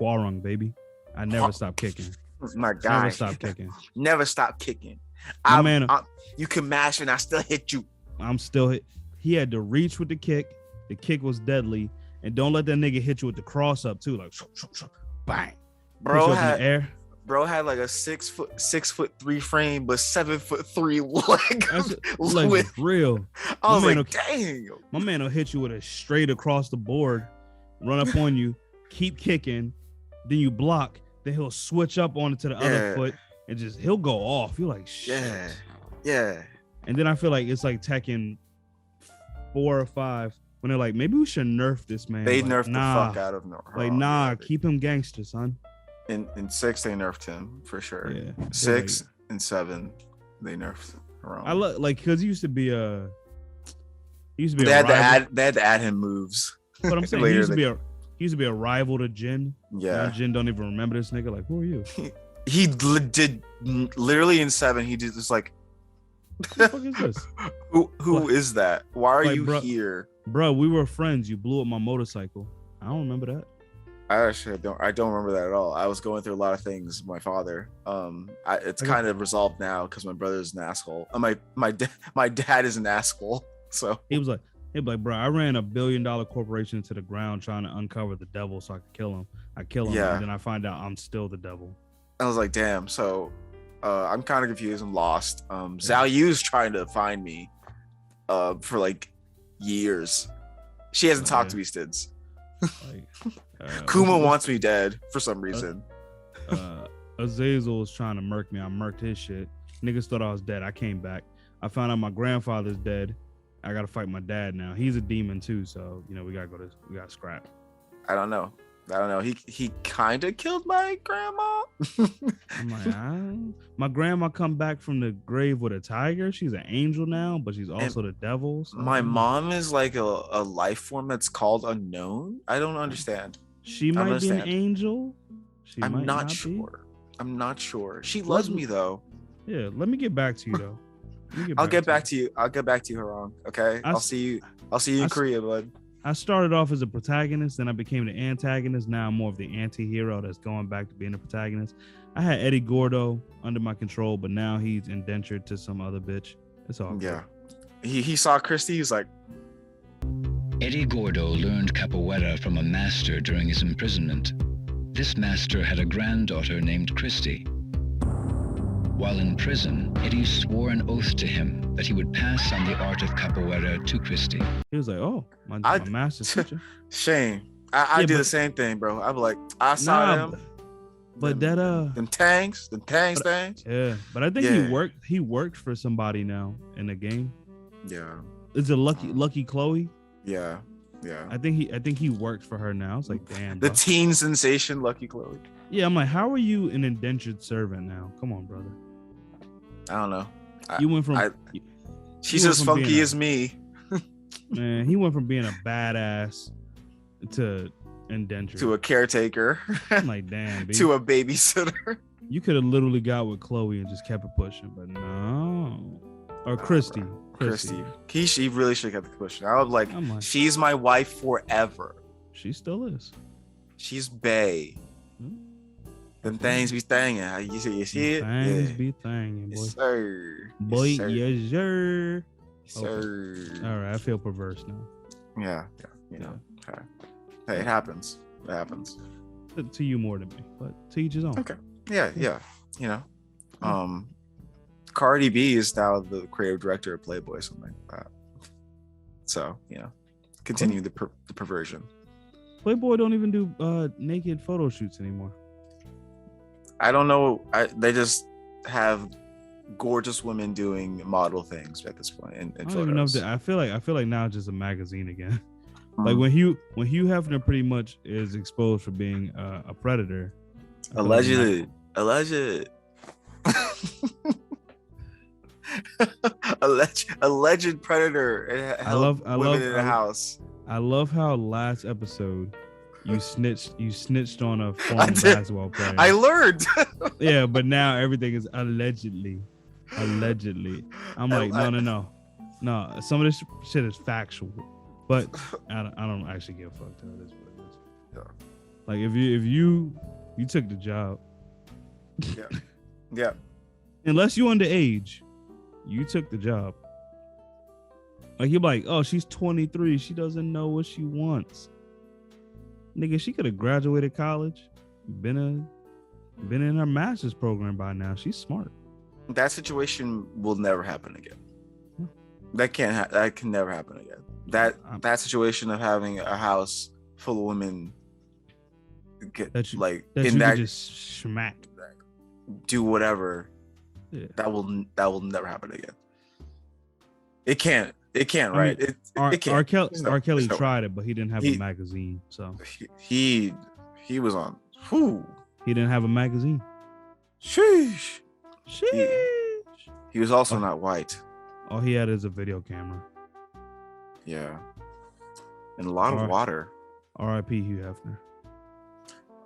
Quarrung, baby. I never stopped kicking.
My guy.
Never stopped kicking.
Never stopped kicking. You can mash and I still hit you.
I'm still hit. He had to reach with the kick. The kick was deadly. And don't let that nigga hit you with the cross up too. Like, bang.
Bro had like a 6'3" frame, but 7'3" leg.
Like real.
I was like, dang.
My man will hit you with a straight across the board, run up on you, keep kicking, then you block, then he'll switch up on it to the other foot and he'll go off. You're like, shit.
Yeah.
And then I feel like it's like Tekken 4 or 5 when they're like, maybe we should nerf this man.
They
like,
nerfed the fuck out of
Haram. Keep him gangster, son.
In 6 they nerfed him for sure.
Yeah.
6 and 7 they nerfed Haram.
I love because he used to be a
they had to add him moves.
But I'm saying he used to be a rival to Jin.
Yeah.
Now Jin don't even remember this nigga. Like, who are you?
He did literally in 7. He did just like,
what the fuck is this?
Who is that? Why are you here?
Bro, we were friends. You blew up my motorcycle. I don't remember that.
I don't remember that at all. I was going through a lot of things with my father. It's kind of resolved now because my brother's an asshole. My dad is an asshole. So
he was like, bro, I ran $1 billion corporation to the ground trying to uncover the devil so I could kill him. I kill him, and then I find out I'm still the devil.
I was like, damn. So I'm kind of confused. I'm lost. Zhao Yu's trying to find me for like years. She hasn't talked to me since. Kuma wants me dead for some reason.
Azazel was trying to murk me. I murked his shit. Niggas thought I was dead. I came back. I found out my grandfather's dead. I gotta fight my dad now. He's a demon too, so we gotta scrap.
I don't know. He kind of killed my grandma.
I'm like, my grandma come back from the grave with a tiger. She's an angel now, but she's also the devil. So
my mom is like a life form that's called unknown. I don't understand.
She might be an angel.
I'm not sure. She loves me though.
Yeah, let me get back to you though.
I'll get back to you, Haram. Okay. I'll see you in Korea, bud.
I started off as a protagonist, then I became the antagonist. Now I'm more of the anti-hero that's going back to being the protagonist. I had Eddie Gordo under my control, but now he's indentured to some other bitch. It's all good.
He saw Christy. He's like,
Eddie Gordo learned capoeira from a master during his imprisonment. This master had a granddaughter named Christy. While in prison, Eddie swore an oath to him that he would pass on the art of capoeira to Christy.
He was like, "Oh, my master's teacher."
Shame. I do the same thing, bro. I'm like, I saw him.
But
them tangs things.
Yeah, but I think he worked for somebody now in the game.
Yeah.
Is it Lucky Chloe?
Yeah.
I think he worked for her now. It's like, damn.
The
bro.
teen sensation Lucky Chloe.
Yeah, I'm like, how are you an indentured servant now? Come on, brother.
I don't know.
You went from
she's as funky as me.
Man, he went from being a badass to indentured
to a caretaker.
I'm like, damn, B.
To a babysitter.
You could have literally got with Chloe and just kept it pushing, but no. Or Christy.
She really should have kept it pushing. I was like, she's my wife forever.
She still is.
She's bae. Them things be thangin'. You see it?
Things be thangin', boy.
Yes, sir.
Boy,
yes, sir.
yes, sir.
Sir.
Okay. All right, I feel perverse now.
Yeah. You know. Okay. Hey, it happens. It happens.
To you more than me, but to each his own.
Okay. Yeah. You know. Cardi B is now the creative director of Playboy, something like that. So, you know, continue the perversion.
Playboy don't even do naked photo shoots anymore.
I don't know. They just have gorgeous women doing model things at this point. In
I don't even know if I feel like now it's just a magazine again. Like when Hugh Hefner pretty much is exposed for being a predator.
Alleged. Alleged predator.
I love
women in the house.
I love how last episode you snitched on a former basketball player.
I learned.
Yeah, but now everything is allegedly. I'm like, no. Some of this shit is factual, but I don't actually give a fuck. That is what it is.
Yeah.
Like if you took the job.
Yeah.
Unless you underage, you took the job. Like you're like, oh, she's 23. She doesn't know what she wants. Nigga, she could have graduated college, been in her master's program by now. She's smart.
That situation will never happen again. That can never happen again. That situation of having a house full of women
that you just smack,
do whatever.
Yeah.
That will never happen again. It can't. Right? It can't.
R. Kelly tried it, but he didn't have a magazine. So
he was on. Whew.
He didn't have a magazine.
Sheesh. He was also not white.
All he had is a video camera.
Yeah. And a lot of water.
R.I.P. Hugh Hefner.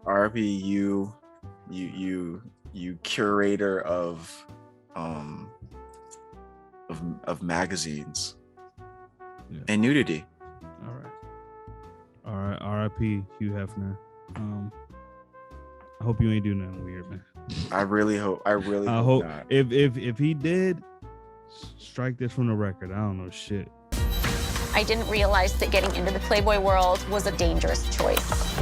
R.I.P. you curator of magazines and nudity.
All right. R.I.P. Hugh Hefner. I hope you ain't doing nothing weird, man.
I really hope not.
If he did, strike this from the record. I don't know shit.
I didn't realize that getting into the Playboy world was a dangerous choice.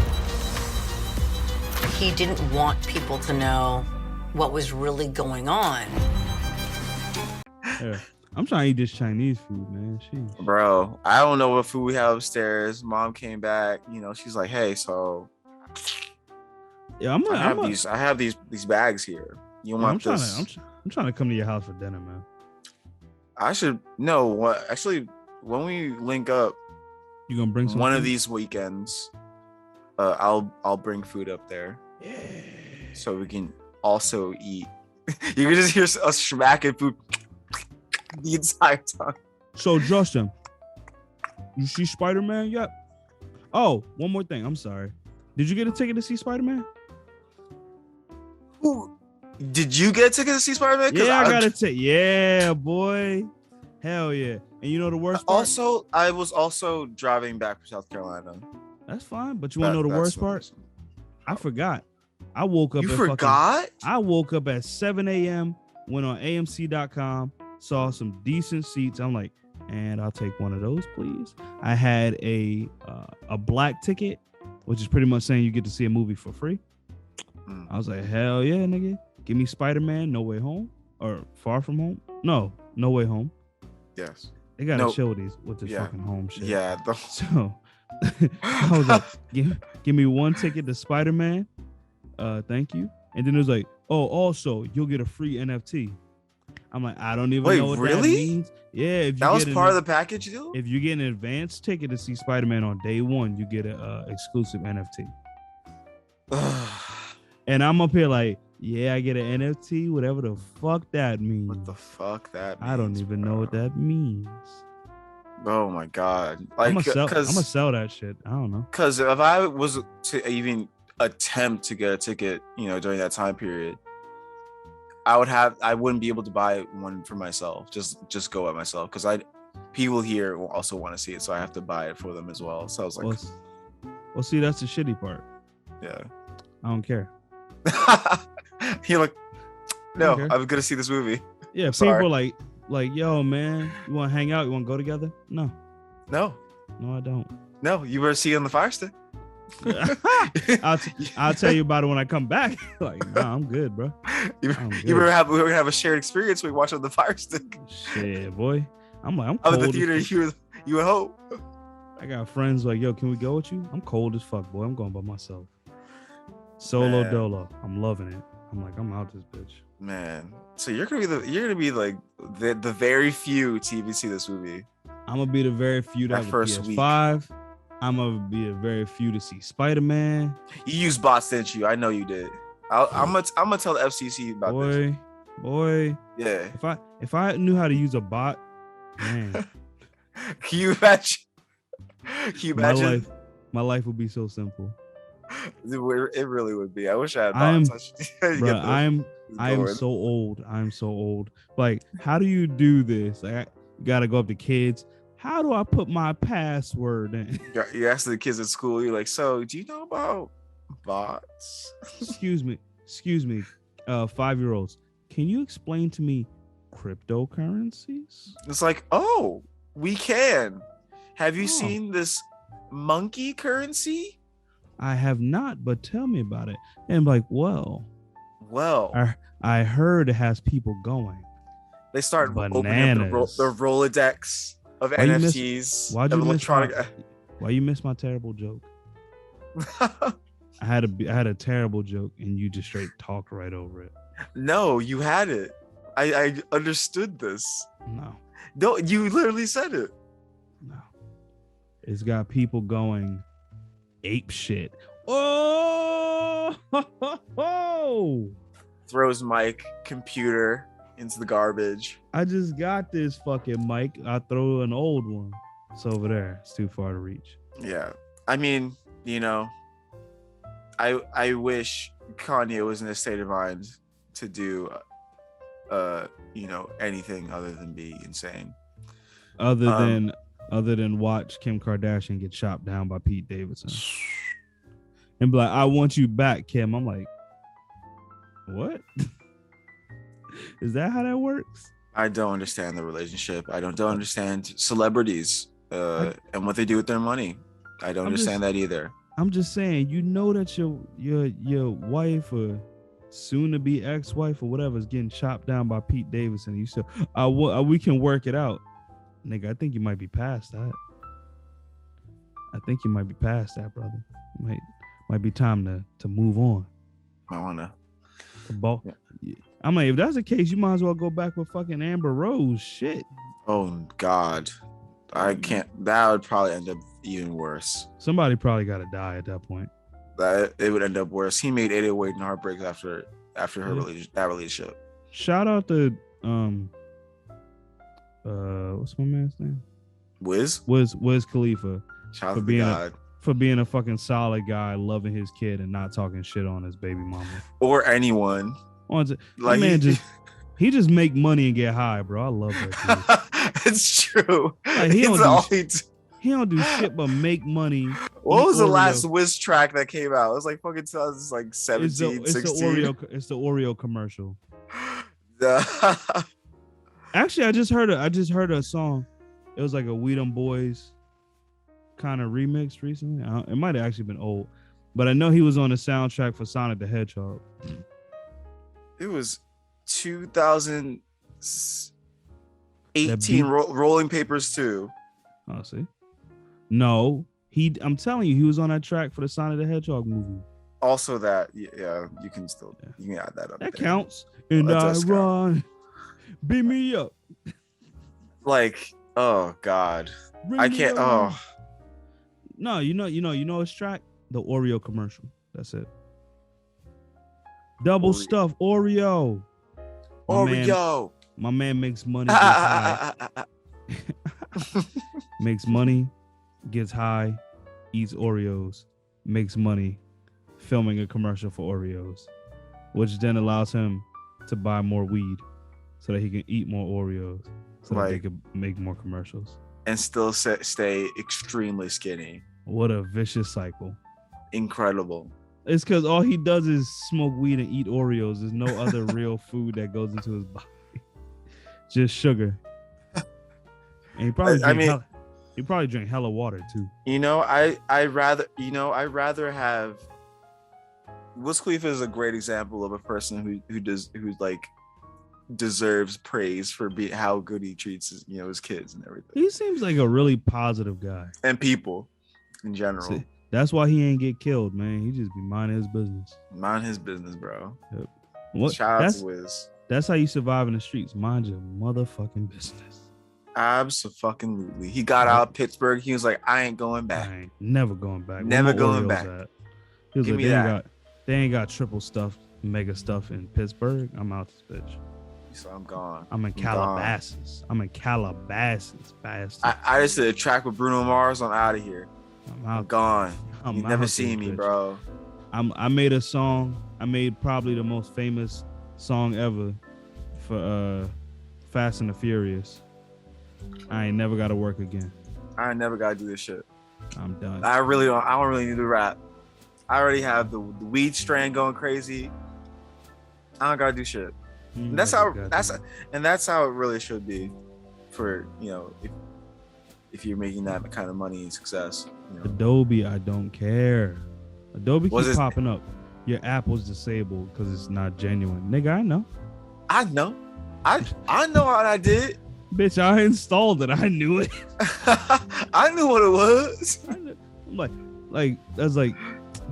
He didn't want people to know what was really going on.
Yeah. I'm trying to eat this Chinese food, man. Jeez.
Bro, I don't know what food we have upstairs. Mom came back, she's like, hey, so
yeah,
I have these bags here. You want this?
I'm trying to come to your house for dinner, man.
I should no. What actually? When we link up,
you gonna bring some
one
food?
of these weekends? I'll bring food up there.
Yeah.
So we can also eat. You can just hear us smacking food the entire time.
So Justin, you see Spider-Man yet? Oh, one more thing. I'm sorry. Did you get a ticket to see Spider-Man?
Did you get a ticket to see Spider-Man?
Yeah, I got a ticket. Yeah, boy. Hell yeah. And you know the worst part?
Also, I was also driving back from South Carolina.
That's fine, but you want to know the worst part? I forgot. I woke up.
You forgot?
I woke up at 7 a.m., went on AMC.com, saw some decent seats. I'm like, and I'll take one of those, please. I had a black ticket, which is pretty much saying you get to see a movie for free. I was like, hell yeah, nigga. Give me Spider-Man, No Way Home, or Far From Home. No Way Home.
Yes.
They gotta chill with the fucking home shit.
Yeah.
So I was like, give me one ticket to Spider-Man. thank you. And then it was like, oh, also you'll get a free NFT. I'm like, I don't even
Wait,
know what
really?
that means. Yeah, if you
That was
get
part of the package deal?
If you get an advance ticket to see Spider-Man on day one, you get a exclusive NFT. And I'm up here like, yeah, I get an NFT, whatever the fuck that means.
What the fuck that means?
I don't even know what that means.
Oh my god!
I'm
Like,
gonna sell that shit. I don't know.
Because if I was to even attempt to get a ticket, during that time period, I wouldn't be able to buy one for myself. Just go at myself because people here will also want to see it, so I have to buy it for them as well. So I was like,
well, see, that's the shitty part.
Yeah,
I don't care.
You're like, no, I'm gonna see this movie.
Yeah, people like, yo, man, you want to hang out? You want to go together? No, I don't.
No, you better see it on the Fire Stick.
I'll tell you about it when I come back. Like, nah, I'm good, bro.
We're gonna have a shared experience when we watch on the Fire Stick.
Shit, boy. I'm cold.
I'm in the theater. You at home?
I got friends like, yo, can we go with you? I'm cold as fuck, boy. I'm going by myself. Solo dolo. I'm loving it. I'm like, I'm out this bitch.
Man, so you're gonna be like the very few to even see this movie.
I'm gonna be the very few that have
first
PS5. I'm gonna be the very few to see Spider-Man.
You used bots, didn't you? I know you did. I'm gonna tell the FCC about this.
Boy.
Yeah.
If I knew how to use a bot, man.
Can you imagine?
My life would be so simple.
It really would be. I wish I had bots.
I am so old. I'm so old. Like, how do you do this? Like, you gotta go up to kids. How do I put my password in?
You ask the kids at school. You're like, so do you know about bots?
Excuse me. 5-year-olds. Can you explain to me cryptocurrencies?
It's like, oh, we can. Have you seen this monkey currency?
I have not, but tell me about it. And I'm like, well, I heard it has people going.
They start opening up the Rolodex of NFTs.
Why you miss my terrible joke? I had a terrible joke, and you just straight talked right over it.
No, you had it. I understood this. No, you literally said it.
No, it's got people going ape shit. Oh,
throws mic, computer into the garbage.
I just got this fucking mic. I throw an old one. It's over there. It's too far to reach.
Yeah, I mean, I wish Kanye was in a state of mind to do, anything other than be insane.
Other than watch Kim Kardashian get chopped down by Pete Davidson. And be like, I want you back, Kim. I'm like, what? Is that how that works?
I don't understand the relationship. I don't understand celebrities and what they do with their money. I don't understand that either.
I'm just saying, that your wife or soon to be ex-wife or whatever is getting chopped down by Pete Davidson. You said, we can work it out. Nigga, I think you might be past that. I think you might be past that, brother. Might be time to move on.
I wanna.
I'm like, if that's the case, you might as well go back with fucking Amber Rose. Shit.
Oh God, I can't. That would probably end up even worse.
Somebody probably got to die at that point.
That it would end up worse. He made 808 and Heartbreak after her relationship.
Shout out to what's my man's name?
Wiz
Khalifa.
Shout out to the God.
For being a fucking solid guy, loving his kid and not talking shit on his baby mama
or anyone.
Like, man, he just make money and get high, bro. I love that.
It's true.
Like, he don't do shit but make money.
What was the last Wiz track that came out? It was like fucking 2017, 16.
It's the Oreo commercial. Actually, I just heard a song. It was like a We Them Boys kind of remix recently. It might have actually been old, but I know he was on the soundtrack for Sonic the Hedgehog.
It was 2018 Rolling Papers 2.
Oh, see? No, I'm telling you, he was on that track for the Sonic the Hedgehog movie.
Also, that you can add that up.
That
there.
counts. And
That
I
does count.
run. Beat me up.
Like, oh God,
Bring
I
me
can't.
on.
Oh,
No, you know his track? The Oreo commercial. That's it. Double stuff Oreo.
Oreo.
My man makes money, gets high. Makes money, gets high, eats Oreos, makes money, filming a commercial for Oreos, which then allows him to buy more weed so that he can eat more Oreos so that they can make more commercials.
And still stay extremely skinny.
What a vicious cycle.
Incredible.
It's because all he does is smoke weed and eat Oreos. There's no other real food that goes into his body. Just sugar. And he probably drink hella water too.
I rather have. Wiz Khalifa is a great example of a person who deserves praise for how good he treats his kids and everything.
He seems like a really positive guy.
And people in general.
See, that's why he ain't get killed, man. He just be minding his business.
Mind his business, bro.
Yep.
Shout out to Wiz.
That's how you survive in the streets. Mind your motherfucking business.
Absolutely. He got out of Pittsburgh. He was like, I ain't going back.
I ain't never going back.
Never
Where my
going
Oreos
back.
at? He was
Give
like,
me that.
They ain't got triple stuff, mega stuff in Pittsburgh. I'm out this bitch.
So I'm gone.
I'm in Calabasas. Bastard.
I just did a track with Bruno Mars. I'm out of here. I'm gone. You never
out
seen
this
me,
bitch.
bro.
I made a song. I made probably the most famous song ever for Fast and the Furious. I ain't never got to work again.
I ain't never got to do this shit.
I'm done.
I don't really need to rap. I already have the weed strand going crazy. I don't gotta do shit. And that's how it really should be for if you're making that kind of money and success.
Adobe, I don't care. Adobe
Was
keeps
it-
popping up. Your app was disabled because it's not genuine. Nigga, I know.
I know what I did.
Bitch, I installed it. I knew it.
I knew what it was.
I'm like that's like,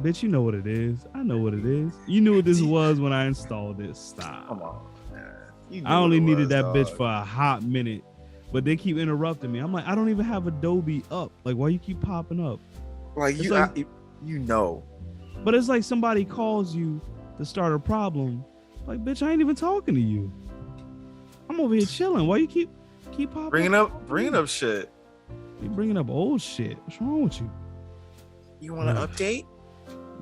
bitch, you know what it is. I know what it is. You knew what this was when I installed it. Stop.
Come on, man.
I only needed that bitch for a hot minute, but they keep interrupting me. I'm like, I don't even have Adobe up. Like, why you keep popping up?
Like
It's
you know.
But it's like somebody calls you to start a problem. Like, bitch, I ain't even talking to you. I'm over here chilling. Why you keep popping?
Bringing up shit.
You bringing up old shit. What's wrong with you?
You want to update?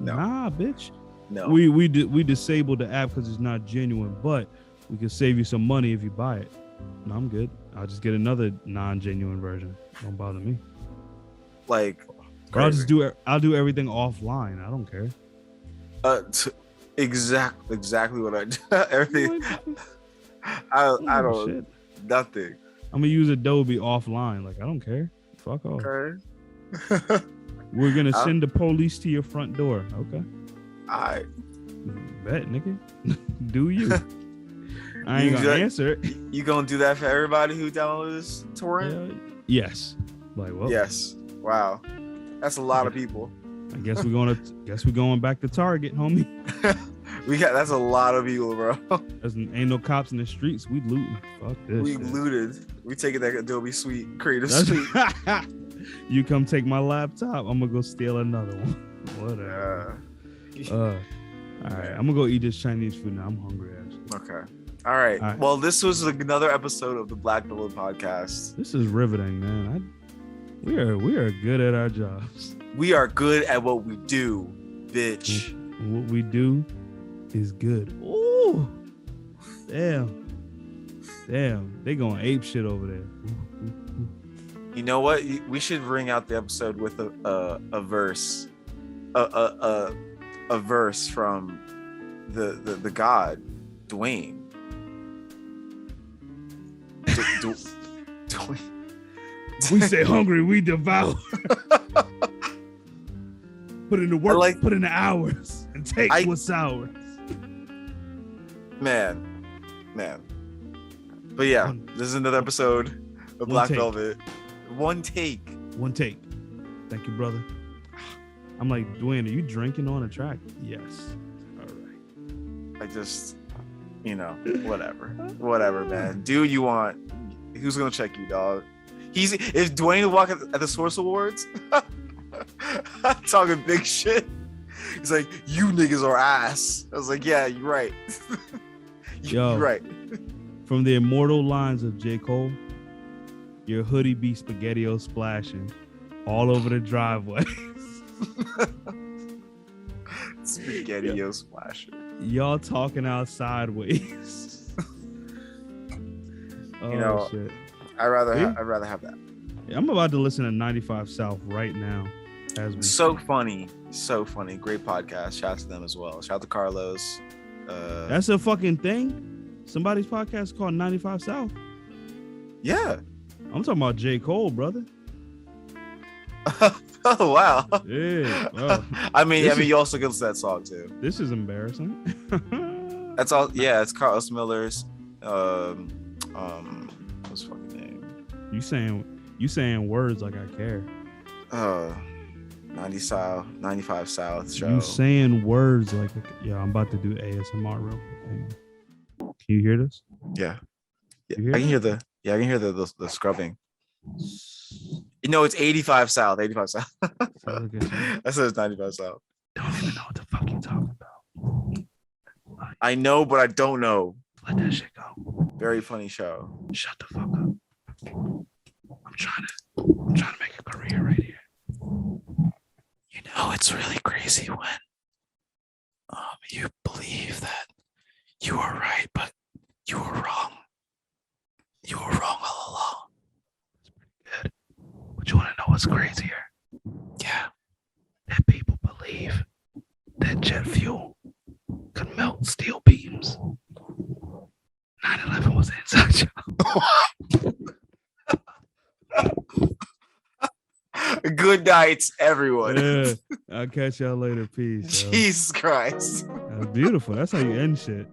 No.
Nah, bitch.
No.
We disabled the app because it's not genuine, but we can save you some money if you buy it. No, I'm good. I'll just get another non-genuine version. Don't bother me.
Like,
or I'll do everything offline. I don't care.
Exactly what I do. Everything. I don't.
Shit.
Nothing.
I'm gonna use Adobe offline. Like, I don't care. Fuck off.
Okay.
We're gonna send the police to your front door. Okay.
I
bet, nigga. Do you? I ain't gonna answer it.
You gonna do that for everybody who downloads this torrent?
Yes. Like, well.
Yes. Wow. That's a lot of people.
I guess we're going back to Target, homie.
That's a lot of people, bro.
Ain't no cops in the streets. We looting. Fuck this.
We looted. We taking that Adobe Suite, Creative Suite.
You come take my laptop. I'm gonna go steal another one. Whatever. All right. I'm gonna go eat this Chinese food now. I'm hungry, actually.
Okay. All right. Well, this was another episode of the Black Pillow Podcast.
This is riveting, man. We are good at our jobs.
We are good at what we do, bitch.
And what we do is good. Ooh. Damn. They going ape shit over there.
You know what? We should ring out the episode with a verse, a verse from the god Dwayne. Dwayne.
We say hungry, we devour. Put in the work, put in the hours, and take what's ours.
Man. But yeah, this is another episode of Black Velvet. One take.
Thank you, brother. I'm like, Dwayne, are you drinking on a track? Yes. All right.
I just, whatever, man. Do what you want. Who's gonna check you, dog? If Dwayne walk at the Source Awards, talking big shit. He's like, you niggas are ass. I was like, yeah, you're right. You're right.
From the immortal lines of J. Cole, your hoodie be spaghetti-o splashing all over the driveway.
Spaghetti-o splashing.
Y'all talking out sideways. Shit.
I'd rather have that.
Yeah, I'm about to listen to 95 South right now.
So funny. Great podcast. Shout out to them as well. Shout out to Carlos.
That's a fucking thing. Somebody's podcast called 95 South.
Yeah.
I'm talking about J. Cole, brother.
Oh wow.
Yeah. Well,
I mean, you also can listen to that song too.
This is embarrassing.
That's all. Yeah, it's Carlos Miller's. What's his fucking name?
You saying words like I care.
95 South show.
You saying words like I'm about to do ASMR real quick. Hang on. Can you hear this?
Yeah. I can hear the scrubbing. It's 85 South. 85 South. I said it's 95 South.
Don't even know what the fuck you're talking about.
I know, but I don't know.
Let that shit go.
Very funny show.
Shut the fuck up. I'm trying to make a career right here.
It's really crazy when you believe that you were right, but you were wrong. You were wrong all along.
That's pretty good. But you want to know what's crazier?
Yeah.
That people believe that jet fuel could melt steel beams. 9/11 was an inside joke.
Good night, everyone.
Yeah. I'll catch y'all later. Peace.
Jesus Christ.
That's beautiful. That's how you end shit.